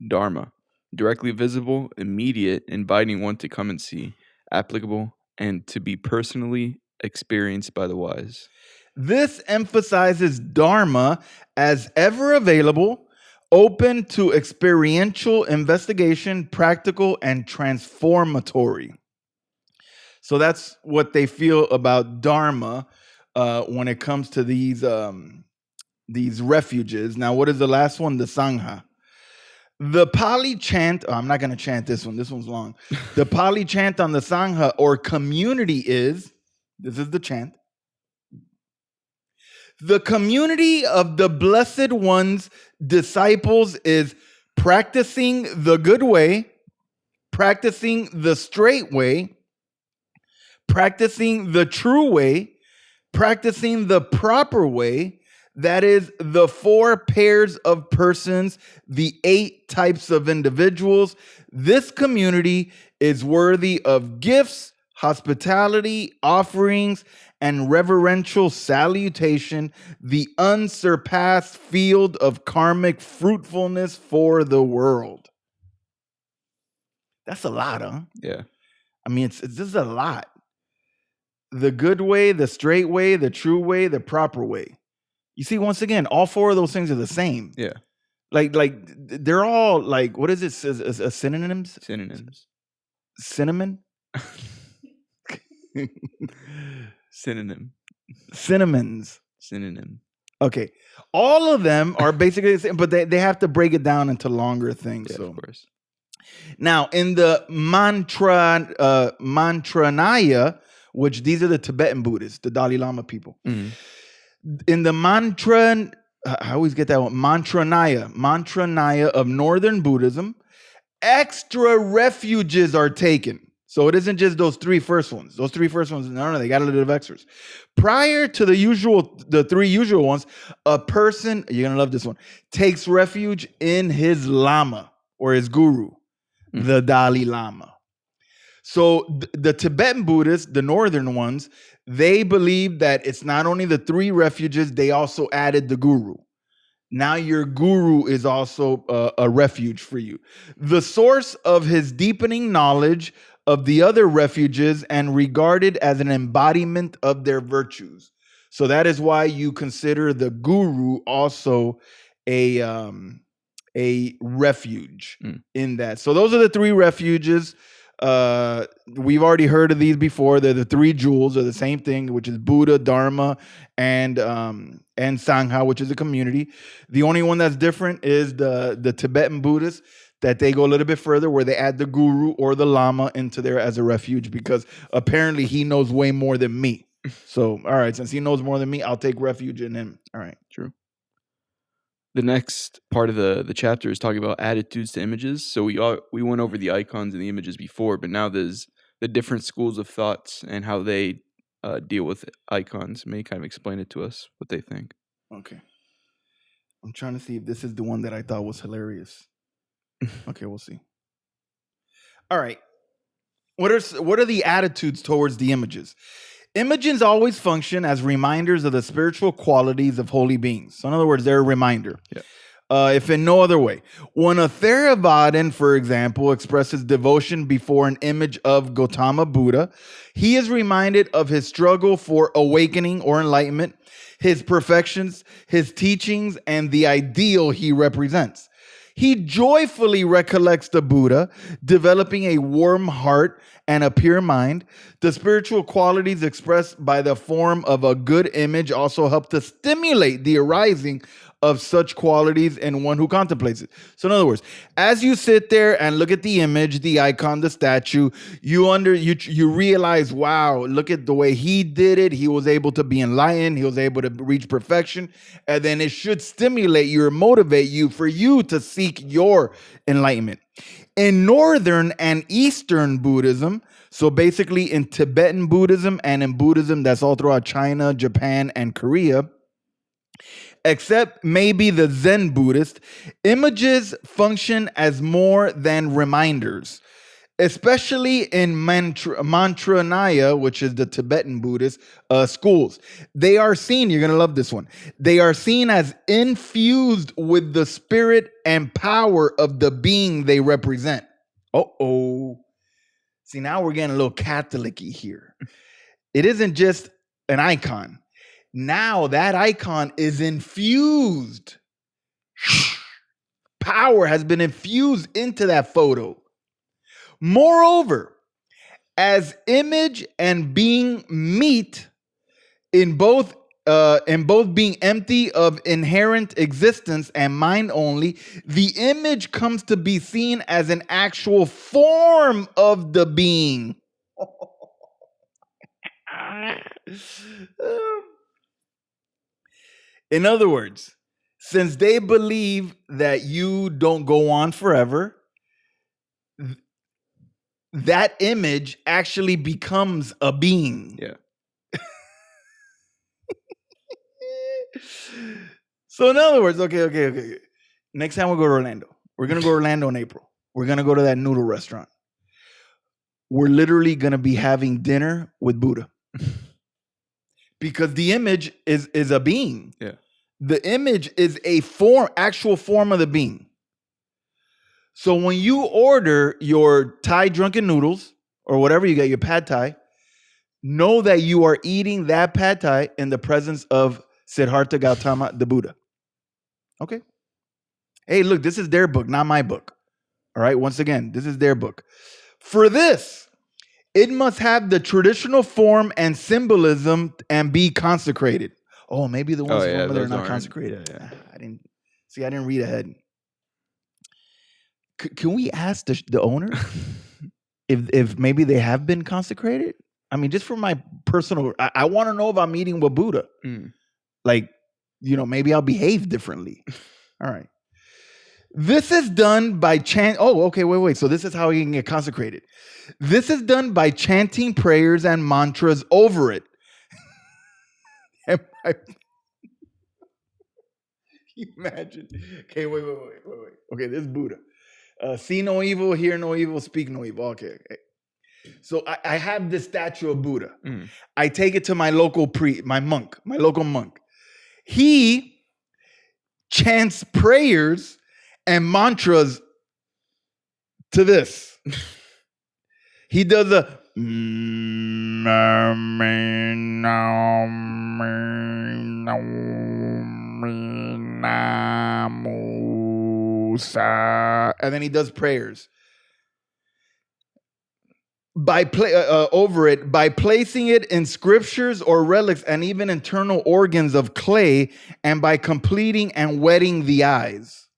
Dharma, directly visible, immediate, inviting one to come and see, applicable, and to be personally experienced by the wise. This emphasizes Dharma as ever available, open to experiential investigation, practical, and transformatory. So that's what they feel about Dharma when it comes to these refuges. Now, what is the last one? The Sangha. The Pali chant, I'm not going to chant this one. This one's long. The Pali chant on the Sangha or community is, this is the chant. The community of the Blessed One's disciples is practicing the good way, practicing the straight way, practicing the true way, practicing the proper way. That is the 4 pairs of persons, the 8 types of individuals. This community is worthy of gifts, hospitality, offerings, and reverential salutation, the unsurpassed field of karmic fruitfulness for the world. That's a lot, huh? Yeah. I mean, it's just a lot. The good way, the straight way, the true way, the proper way. You see, once again, all 4 of those things are the same. Yeah. Like they're all like, what is it? Synonyms? Synonyms. Cinnamon? Synonym. Cinnamons. Synonym. Okay. All of them are basically the same, but they have to break it down into longer things. Yeah, so. of course. Now, in the Mantranaya, which these are the Tibetan Buddhists, the Dalai Lama people. Mm-hmm. In the I always get that one, Mantranaya of Northern Buddhism, extra refuges are taken. So it isn't just those 3 first ones. Those 3 first ones, no, they got a little bit of extras. Prior to the 3 usual ones, a person, you're going to love this one, takes refuge in his Lama or his guru, the Dalai Lama. So the Tibetan Buddhists, the northern ones, they believe that it's not only the 3 refuges, they also added the guru. Now your guru is also a refuge for you. The source of his deepening knowledge of the other refuges and regarded as an embodiment of their virtues. So that is why you consider the guru also a refuge in that. So those are the 3 refuges. We've already heard of these before. They're the 3 jewels are the same thing, which is Buddha, Dharma, and Sangha, which is a community. The only one that's different is the Tibetan Buddhists, that they go a little bit further, where they add the guru or the lama into there as a refuge, because apparently he knows way more than me. So, all right, since he knows more than me, I'll take refuge in him. All right. True. The next part of the chapter is talking about attitudes to images. So we went over the icons and the images before, but now there's the different schools of thoughts and how they deal with icons may kind of explain it to us what they think. Okay. I'm trying to see if this is the one that I thought was hilarious. Okay, we'll see. All right. What are the attitudes towards the images? Images always function as reminders of the spiritual qualities of holy beings. So in other words, they're a reminder. Yeah. If in no other way. When a Theravadan, for example, expresses devotion before an image of Gautama Buddha, he is reminded of his struggle for awakening or enlightenment, his perfections, his teachings, and the ideal he represents. He joyfully recollects the Buddha, developing a warm heart and a pure mind. The spiritual qualities expressed by the form of a good image also help to stimulate the arising of such qualities in one who contemplates it. So in other words, as you sit there and look at the image, the icon, the statue, you realize, wow, look at the way he did it. He was able to be enlightened. He was able to reach perfection. And then it should stimulate you or motivate you for you to seek your enlightenment. In Northern and Eastern Buddhism, so basically in Tibetan Buddhism and in Buddhism that's all throughout China, Japan, and Korea, except maybe the Zen Buddhist, images function as more than reminders, especially in Mantranaya, which is the Tibetan Buddhist schools. They are seen, you're going to love this one, they are seen as infused with the spirit and power of the being they represent. Uh-oh. See, now we're getting a little Catholic-y here. It isn't just an icon. Now that icon is infused. Power has been infused into that photo. Moreover, as image and being meet in both being empty of inherent existence and mind only, the image comes to be seen as an actual form of the being. In other words, since they believe that you don't go on forever, that image actually becomes a being. Yeah. So in other words, okay. Next time we go to Orlando, we're going to go to Orlando in April. We're going to go to that noodle restaurant. We're literally going to be having dinner with Buddha. Because the image is a being. Yeah. The image is a actual form of the being. So when you order your Thai drunken noodles or whatever you get, your pad Thai, know that you are eating that pad Thai in the presence of Siddhartha Gautama, the Buddha. Okay? Hey, look, this is their book, not my book. All right? Once again, this is their book. For this, it must have the traditional form and symbolism and be consecrated. Oh, maybe the ones from there are not consecrated. Yeah. I didn't read ahead. Can we ask the owner if maybe they have been consecrated? I mean, just for my personal, I want to know if I'm eating with Buddha. Like, maybe I'll behave differently. All right. This is done by chant. Oh, okay, wait. So this is how you can get consecrated. This is done by chanting prayers and mantras over it. Imagine. Okay, wait. Okay, this is Buddha. See no evil, hear no evil, speak no evil. Okay. So I have this statue of Buddha. I take it to my local my local monk. He chants prayers and mantras to this. He does a and then he does prayers over it by placing it in scriptures or relics and even internal organs of clay, and by completing and wetting the eyes.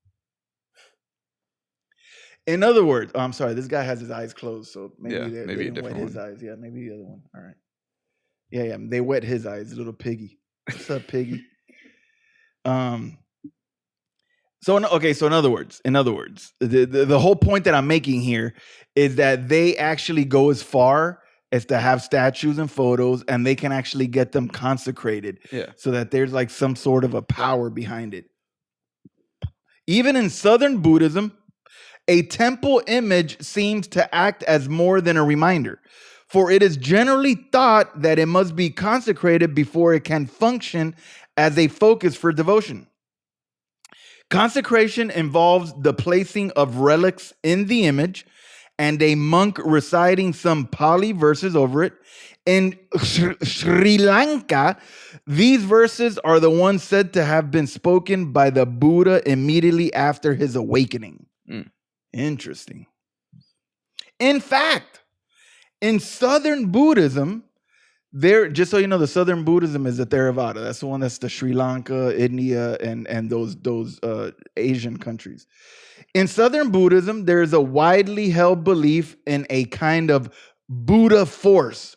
In other words, I'm sorry, this guy has his eyes closed, so maybe they didn't wet his eyes. Yeah, maybe the other one. All right. Yeah, they wet his eyes, little piggy. What's up, piggy? So in other words, the whole point that I'm making here is that they actually go as far is to have statues and photos, and they can actually get them consecrated Yeah. so that there's like some sort of a power behind it. Even in Southern Buddhism, a temple image seems to act as more than a reminder, for it is generally thought that it must be consecrated before it can function as a focus for devotion. Consecration involves the placing of relics in the image and a monk reciting some Pali verses over it. In Sri Lanka, these verses are the ones said to have been spoken by the Buddha immediately after his awakening. Mm. Interesting. In fact, in Southern Buddhism, just so you know, the Southern Buddhism is the Theravada. That's the one that's the Sri Lanka, India, and those Asian countries. In Southern Buddhism, there is a widely held belief in a kind of Buddha force.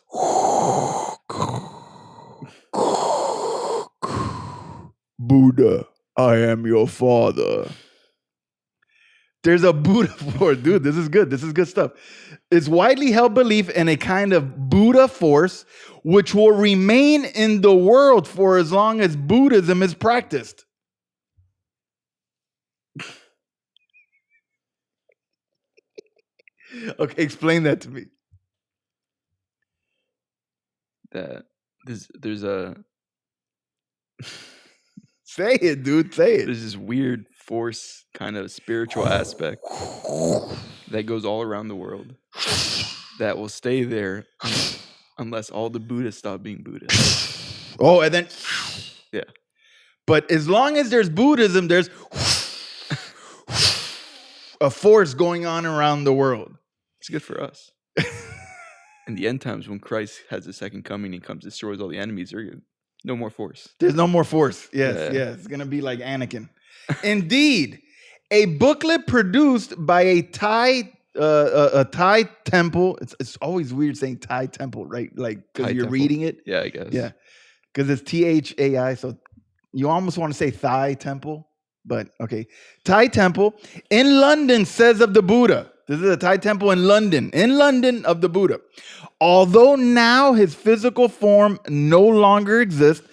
Buddha, I am your father. There's a Buddha force. Dude, this is good. This is good stuff. It's widely held belief in a kind of Buddha force which will remain in the world for as long as Buddhism is practiced. Okay, explain that to me. That there's a Say it, dude. Say it. there's this weird force kind of spiritual aspect that goes all around the world that will stay there unless all the Buddhists stop being Buddhists. Oh, and then Yeah. But as long as there's Buddhism, there's a force going on around the world. It's good for us. In the end times, when Christ has a second coming, he comes, destroys all the enemies. No more force. There's no more force. Yes, Yeah. yes. It's going to be like Anakin. Indeed, a booklet produced by a Thai temple. It's always weird saying Thai temple, right? Like, because Thai you're temple. reading it. Yeah, I guess. Yeah. Because it's THAI. So you almost want to say Thai temple, but okay. Thai temple in London says of the Buddha. This is a Thai temple in London of the Buddha. Although now his physical form no longer exists,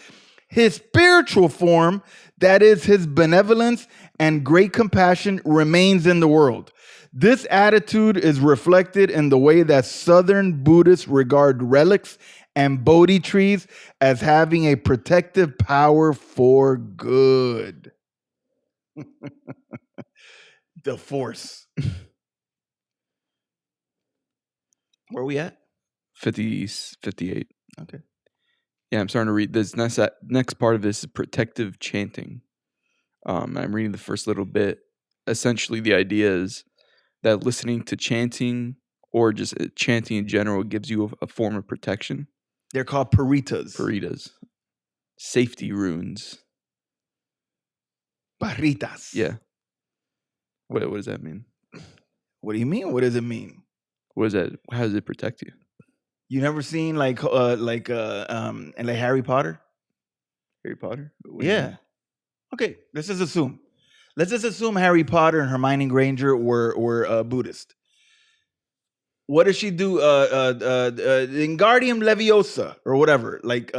his spiritual form, that is his benevolence and great compassion, remains in the world. This attitude is reflected in the way that Southern Buddhists regard relics and Bodhi trees as having a protective power for good. The force. Where are we at? 58. Okay. Yeah, I'm starting to read this. Next part of this is protective chanting. I'm reading the first little bit. Essentially, the idea is that listening to chanting or just chanting in general gives you a form of protection. They're called paritas. Paritas. Safety runes. Paritas. Yeah. What does that mean? What do you mean? What does it mean? What is that? How does it protect you? You never seen like Harry Potter? Harry Potter? What do you Yeah. mean? Okay, let's just assume. Let's just assume Harry Potter and Hermione Granger were Buddhist. What does she do? Wingardium Leviosa or whatever. Like,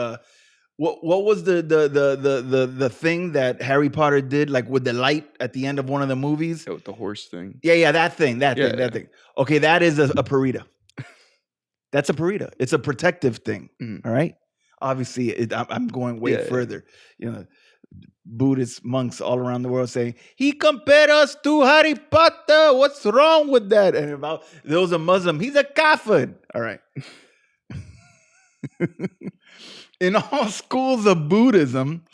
what was the thing that Harry Potter did? Like with the light at the end of one of the movies. Oh, the horse thing. Yeah, that thing. Yeah. Thing. Okay, that is a parita. That's a parita. It's a protective thing. Mhm. All right. Obviously, I'm going way further. You know, Buddhist monks all around the world saying, he compared us to Harry Potter. What's wrong with that? And if there was a Muslim, he's a kafir. All right. In all schools of Buddhism,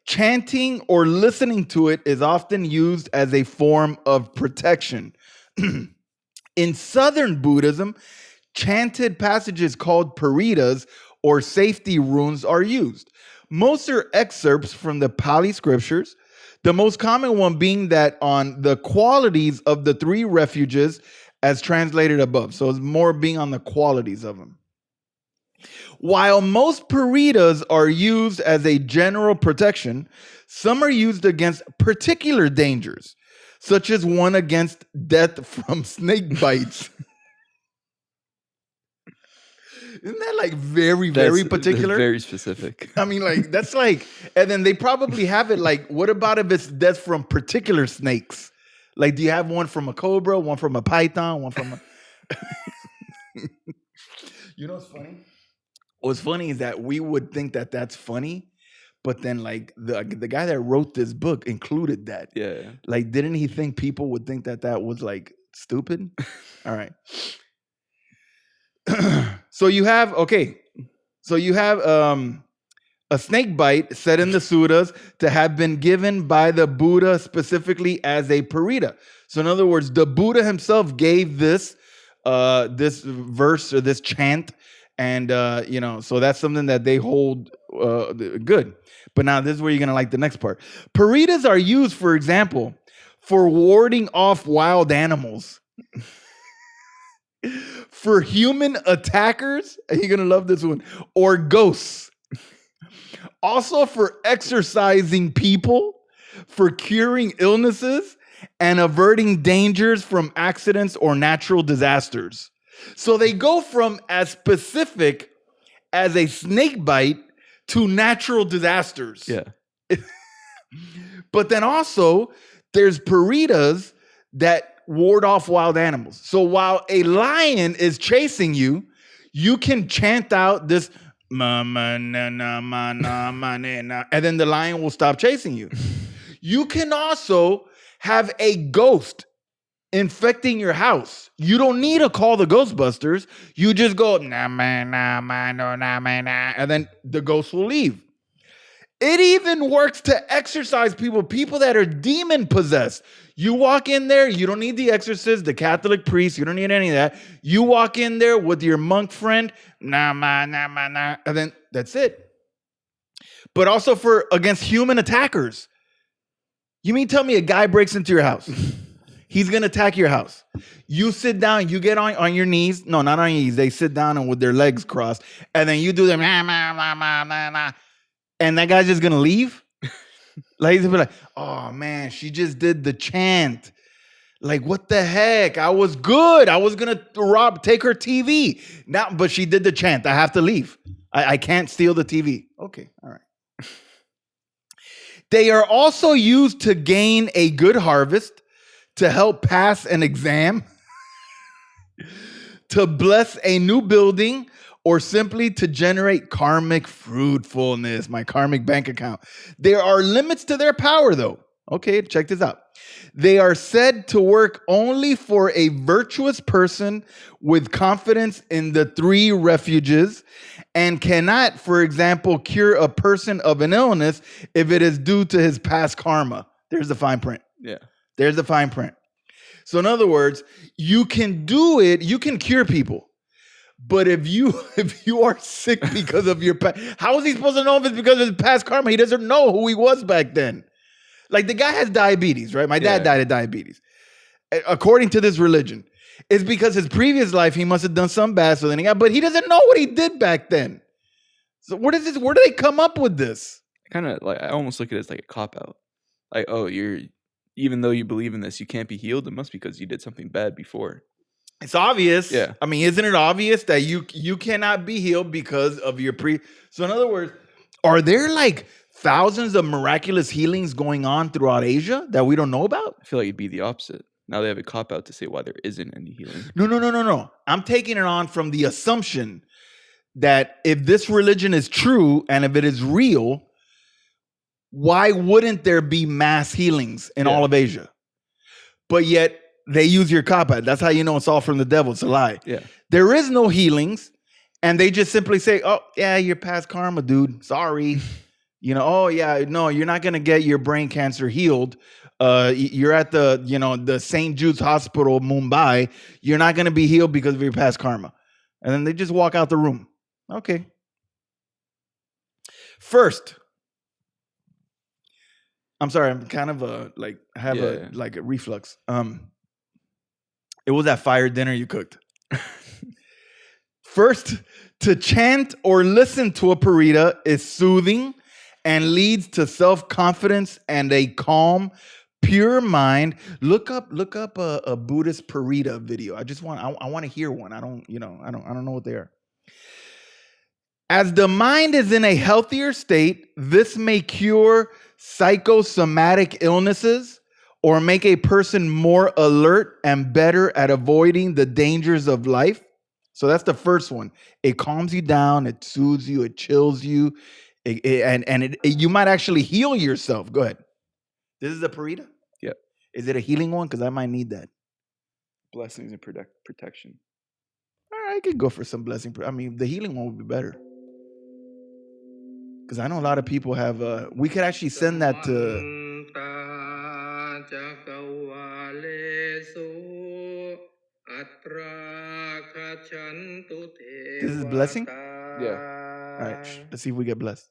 chanting or listening to it is often used as a form of protection. In Southern Buddhism, chanted passages called paritas or safety runes are used. Most are excerpts from the Pali scriptures, the most common one being that on the qualities of the three refuges as translated above. So it's more being on the qualities of them. While most paritas are used as a general protection, some are used against particular dangers, such as one against death from snake bites. Isn't that like very, That's very particular? very specific. I mean, like that's like, and then they probably have it like, what about if that's from particular snakes? Like, do you have one from a cobra, one from a python, one from a? You know what's funny? What's funny is that we would think that that's funny, but then like the guy that wrote this book included that. Yeah. Like, didn't he think people would think that that was like stupid? All right. So you have a snake bite said in the suttas to have been given by the Buddha specifically as a parita. So in other words, the Buddha himself gave this this verse or this chant, and so that's something that they hold good. But now this is where you're gonna like the next part. Paritas are used, for example, for warding off wild animals. For human attackers, and you're gonna love this one, or ghosts. Also for exorcising people, for curing illnesses, and averting dangers from accidents or natural disasters. So they go from as specific as a snake bite to natural disasters. Yeah. But then also, there's paritas that ward off wild animals. So while a lion is chasing you, you can chant out this ma na na ma na ma na na, and then the lion will stop chasing you. You can also have a ghost infecting your house. You don't need to call the Ghostbusters. You just go na ma na ma no na ma na, and then the ghost will leave. It even works to exorcise people that are demon possessed. You walk in there, you don't need the exorcist, the Catholic priest, you don't need any of that. You walk in there with your monk friend, na ma na ma na, and then that's it. But also for against human attackers. You mean tell me a guy breaks into your house? He's gonna attack your house. You sit down, you get on your knees. No, not on your knees. They sit down and with their legs crossed, and then you do them, nah, nah, nah, nah, nah, nah. And that guy's just gonna leave. Like he's gonna be like, oh man, she just did the chant. Like, what the heck? I was good. I was gonna take her TV. Now, but she did the chant. I have to leave. I can't steal the TV. Okay, all right. They are also used to gain a good harvest, to help pass an exam, to bless a new building, or simply to generate karmic fruitfulness, my karmic bank account. There are limits to their power, though. Okay, check this out. They are said to work only for a virtuous person with confidence in the three refuges, and cannot, for example, cure a person of an illness if it is due to his past karma. There's the fine print. Yeah. There's the fine print. So in other words, you can do it, you can cure people. But if you are sick because of your past, how is he supposed to know if it's because of his past karma? He doesn't know who he was back then. Like the guy has diabetes, right? My dad died of diabetes. According to this religion, it's because his previous life he must have done something bad, so then but he doesn't know what he did back then. So what is this? Where do they come up with this? Kind of like I almost look at it as like a cop out. Like, oh, even though you believe in this, you can't be healed. It must be because you did something bad before. It's obvious. Yeah. I mean, isn't it obvious that you cannot be healed because of your So in other words, are there like thousands of miraculous healings going on throughout Asia that we don't know about? I feel like it'd be the opposite. Now they have a cop out to say why there isn't any healing. No. I'm taking it on from the assumption that if this religion is true and if it is real, why wouldn't there be mass healings in all of Asia? But yet they use your cop out. That's how you know it's all from the devil. It's a lie. Yeah. There is no healings. And they just simply say, oh, yeah, you're past karma, dude. Sorry. Oh, yeah, no, you're not going to get your brain cancer healed. You're at the St. Jude's Hospital, Mumbai. You're not going to be healed because of your past karma. And then they just walk out the room. Okay. First, I'm sorry, I'm kind of a reflux. It was that fire dinner you cooked. First, to chant or listen to a parita is soothing and leads to self-confidence and a calm, pure mind. Look up a Buddhist parita video. I want to hear one. I don't know what they are. As the mind is in a healthier state, this may cure psychosomatic illnesses or make a person more alert and better at avoiding the dangers of life. So that's the first one. It calms you down, it soothes you, it chills you, you might actually heal yourself. Go ahead. This is a Parita? Yep. Is it a healing one? Because I might need that. Blessings and protection. All right, I could go for some blessing. I mean, the healing one would be better. Because I know a lot of people have, we could actually send that to. This is blessing? Yeah. All right, let's see if we get blessed.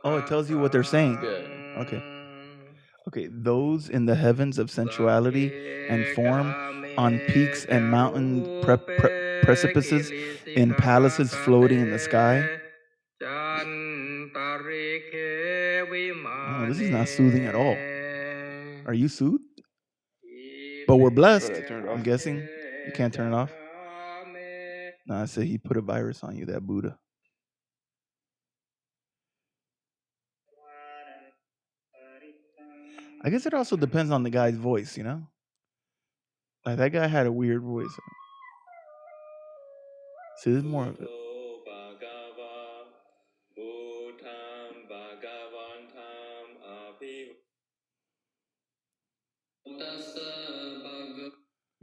Oh, it tells you what they're saying. Yeah. Okay. Okay, those in the heavens of sensuality and form, on peaks and mountain precipices, in palaces floating in the sky. Oh, this is not soothing at all. Are you soothed? But we're blessed. I'm guessing you can't turn it off. No, I said he put a virus on you, that Buddha. I guess it also depends on the guy's voice, you know? Like that guy had a weird voice. See, this is more of it.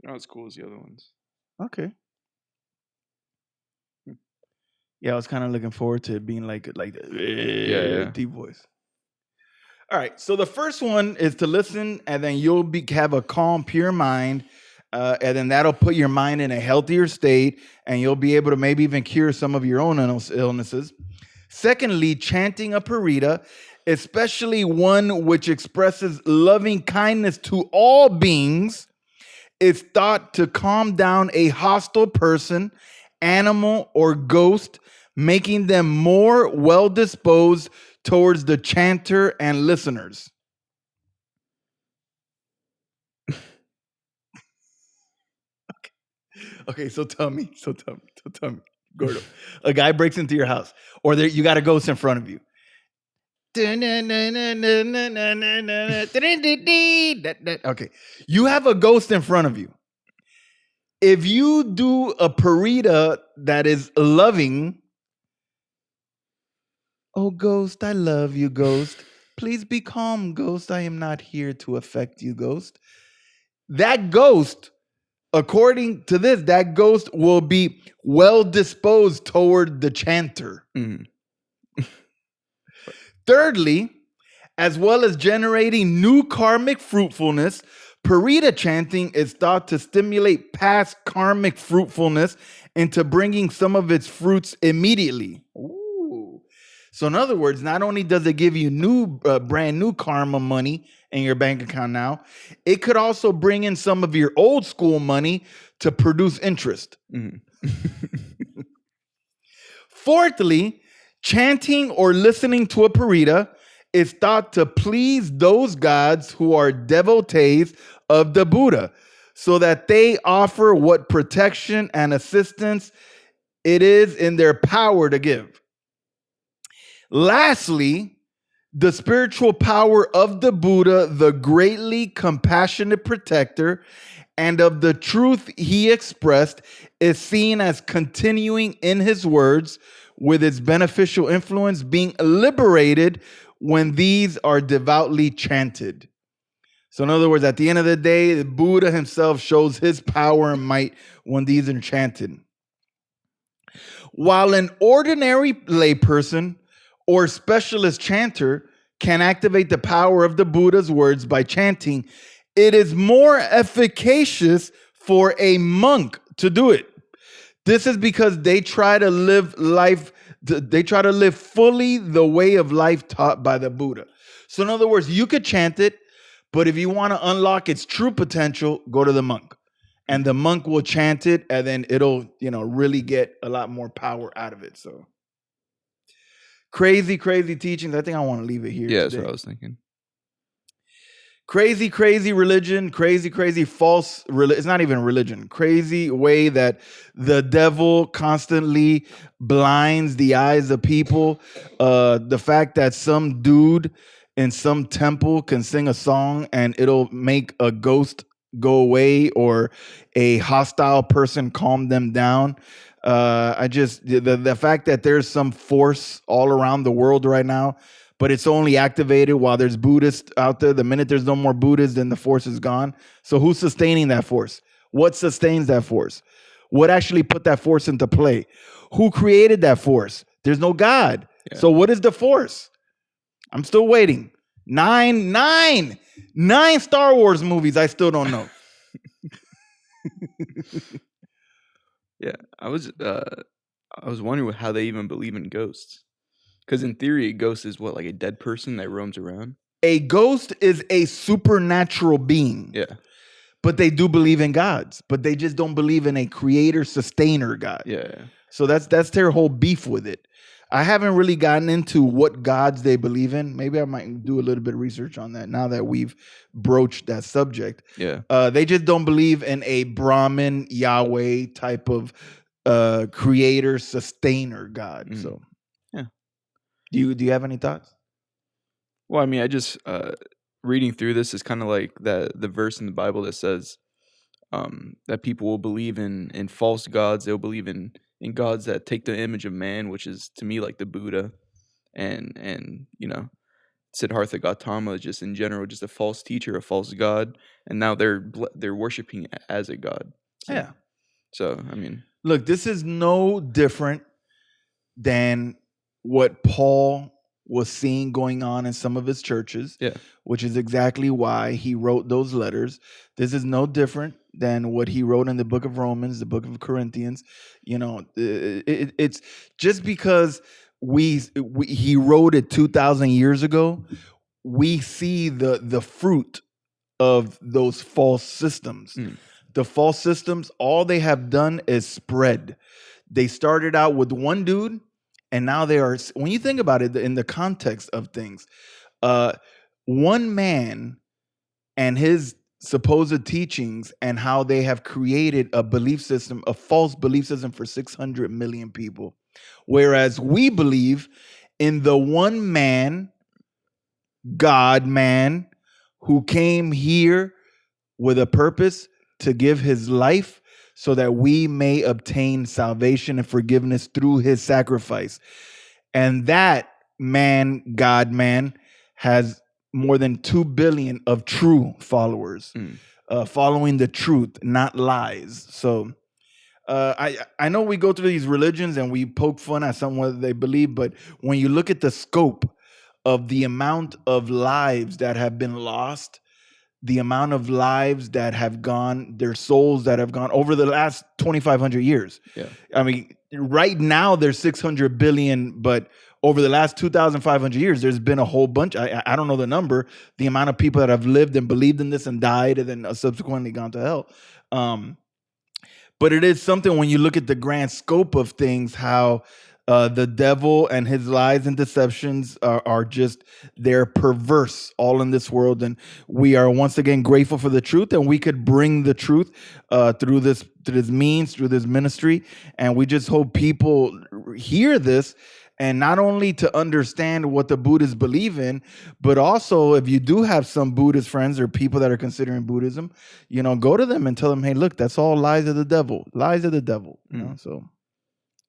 Not as cool as the other ones. Okay. Yeah, I was kind of looking forward to it being like Yeah. deep voice. All right, so the first one is to listen, and then you'll have a calm, pure mind, and then that'll put your mind in a healthier state, and you'll be able to maybe even cure some of your own illnesses. Secondly, chanting a parita, especially one which expresses loving kindness to all beings, is thought to calm down a hostile person, animal, or ghost, making them more well disposed towards the chanter and listeners. Okay, so tell me, Gordo. A guy breaks into your house, or you got a ghost in front of you. Okay, you have a ghost in front of you. If you do a parita that is loving, oh ghost, I love you, ghost. Please be calm, ghost. I am not here to affect you, ghost. That ghost, according to this, that ghost will be well disposed toward the chanter. Thirdly, as well as generating new karmic fruitfulness, parita chanting is thought to stimulate past karmic fruitfulness into bringing some of its fruits immediately. Ooh. So in other words, not only does it give you brand new karma money in your bank account now, it could also bring in some of your old school money to produce interest. Fourthly, chanting or listening to a parita is thought to please those gods who are devotees of the Buddha, so that they offer what protection and assistance it is in their power to give. Lastly, the spiritual power of the Buddha, the greatly compassionate protector, and of the truth he expressed, is seen as continuing in his words, with its beneficial influence being liberated when these are devoutly chanted. So in other words, at the end of the day, the Buddha himself shows his power and might when these are chanted. While an ordinary layperson or specialist chanter can activate the power of the Buddha's words by chanting, it is more efficacious for a monk to do it. This is because they try to live fully the way of life taught by the Buddha. So in other words, you could chant it, but if you want to unlock its true potential, go to the monk. And the monk will chant it, and then it'll, really get a lot more power out of it. So crazy teachings. I think I want to leave it here Yeah, today. that's what I was thinking. Crazy religion, crazy false religion. It's not even religion. Crazy way that the devil constantly blinds the eyes of people. The fact that some dude in some temple can sing a song and it'll make a ghost go away or a hostile person calm them down. I just the fact that there's some force all around the world right now, but it's only activated while there's Buddhists out there. The minute there's no more Buddhists, then the force is gone. So who's sustaining that force? What sustains that force? What actually put that force into play? Who created that force? There's no God. Yeah. So what is the force? I'm still waiting. Nine Star Wars movies. I still don't know. Yeah, I was wondering how they even believe in ghosts. Because in theory, a ghost is what, like a dead person that roams around? A ghost is a supernatural being. Yeah. But they do believe in gods, but they just don't believe in a creator sustainer God. Yeah. So that's their whole beef with it. I haven't really gotten into what gods they believe in. Maybe I might do a little bit of research on that now that we've broached that subject. Yeah. They just don't believe in a Brahmin Yahweh type of creator sustainer God. So yeah. Do you have any thoughts? Well, I mean, I just reading through this is kind of like the verse in the Bible that says that people will believe in false gods. They'll believe in gods that take the image of man, which is to me like the Buddha, and Siddhartha Gautama is just in general just a false teacher, a false god, and now they're worshiping as a god. Yeah. So I mean, look, this is no different than what Paul was seeing going on in some of his churches, yeah, which is exactly why he wrote those letters. This is no different than what he wrote in the book of Romans, the book of Corinthians. It's just because he wrote it 2,000 years ago, we see the fruit of those false systems. The false systems, all they have done is spread. They started out with one dude, and now they are, when you think about it in the context of things, one man and his supposed teachings and how they have created a belief system, a false belief system for 600 million people. Whereas we believe in the one man, God man, who came here with a purpose to give his life so that we may obtain salvation and forgiveness through his sacrifice. And that man, God man, has more than 2 billion of true followers, following the truth, not lies. So I know we go through these religions and we poke fun at someone they believe, but when you look at the scope of the amount of lives that have been lost, the amount of lives that have gone, their souls that have gone over the last 2,500 years. Yeah. I mean, right now there's 600 billion, but over the last 2,500 years, there's been a whole bunch. I don't know the number, the amount of people that have lived and believed in this and died and then subsequently gone to hell. But it is something when you look at the grand scope of things, how the devil and his lies and deceptions are just, they're perverse all in this world. And we are once again grateful for the truth, and we could bring the truth through this means, through this ministry. And we just hope people hear this, and not only to understand what the Buddhists believe in, but also if you do have some Buddhist friends or people that are considering Buddhism, go to them and tell them, hey, look, that's all lies of the devil, So.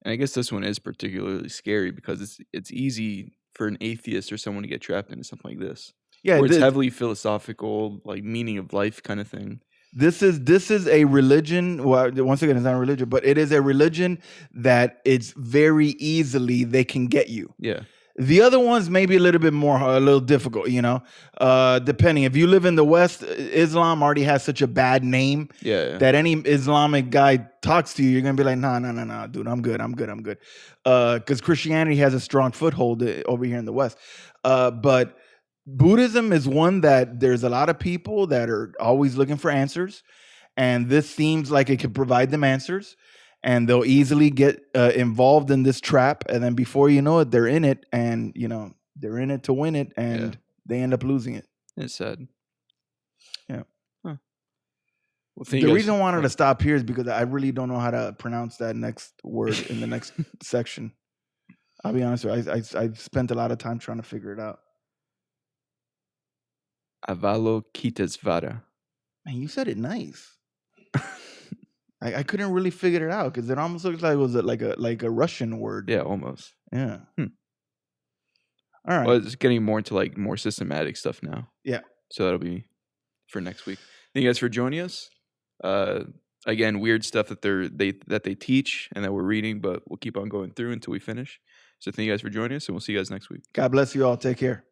And I guess this one is particularly scary because it's easy for an atheist or someone to get trapped into something like this. Yeah, where it's heavily philosophical, like meaning of life kind of thing. This is a religion. Well, once again, it's not a religion, but it is a religion that it's very easily they can get you. Yeah. The other ones may be a little bit more, a little difficult, depending. If you live in the West, Islam already has such a bad name that any Islamic guy talks to you, you're going to be like, no, dude, I'm good. Because Christianity has a strong foothold over here in the West. But Buddhism is one that there's a lot of people that are always looking for answers. And this seems like it could provide them answers. And they'll easily get involved in this trap. And then before you know it, they're in it. And, they're in it to win it. And they end up losing it. It's sad. Yeah. Huh. Well, thank The you guys. reason I wanted Oh, to stop here is because I really don't know how to pronounce that next word in the next section. I'll be honest with you. I spent a lot of time trying to figure it out. Avalokitesvara. Man, you said it nice. I couldn't really figure it out because it almost looks like it was like a Russian word. Yeah, almost. Yeah. Hmm. All right. Well, it's getting more into like more systematic stuff now. Yeah. So that'll be for next week. Thank you guys for joining us. Again, weird stuff that they teach and that we're reading, but we'll keep on going through until we finish. So thank you guys for joining us, and we'll see you guys next week. God bless you all. Take care.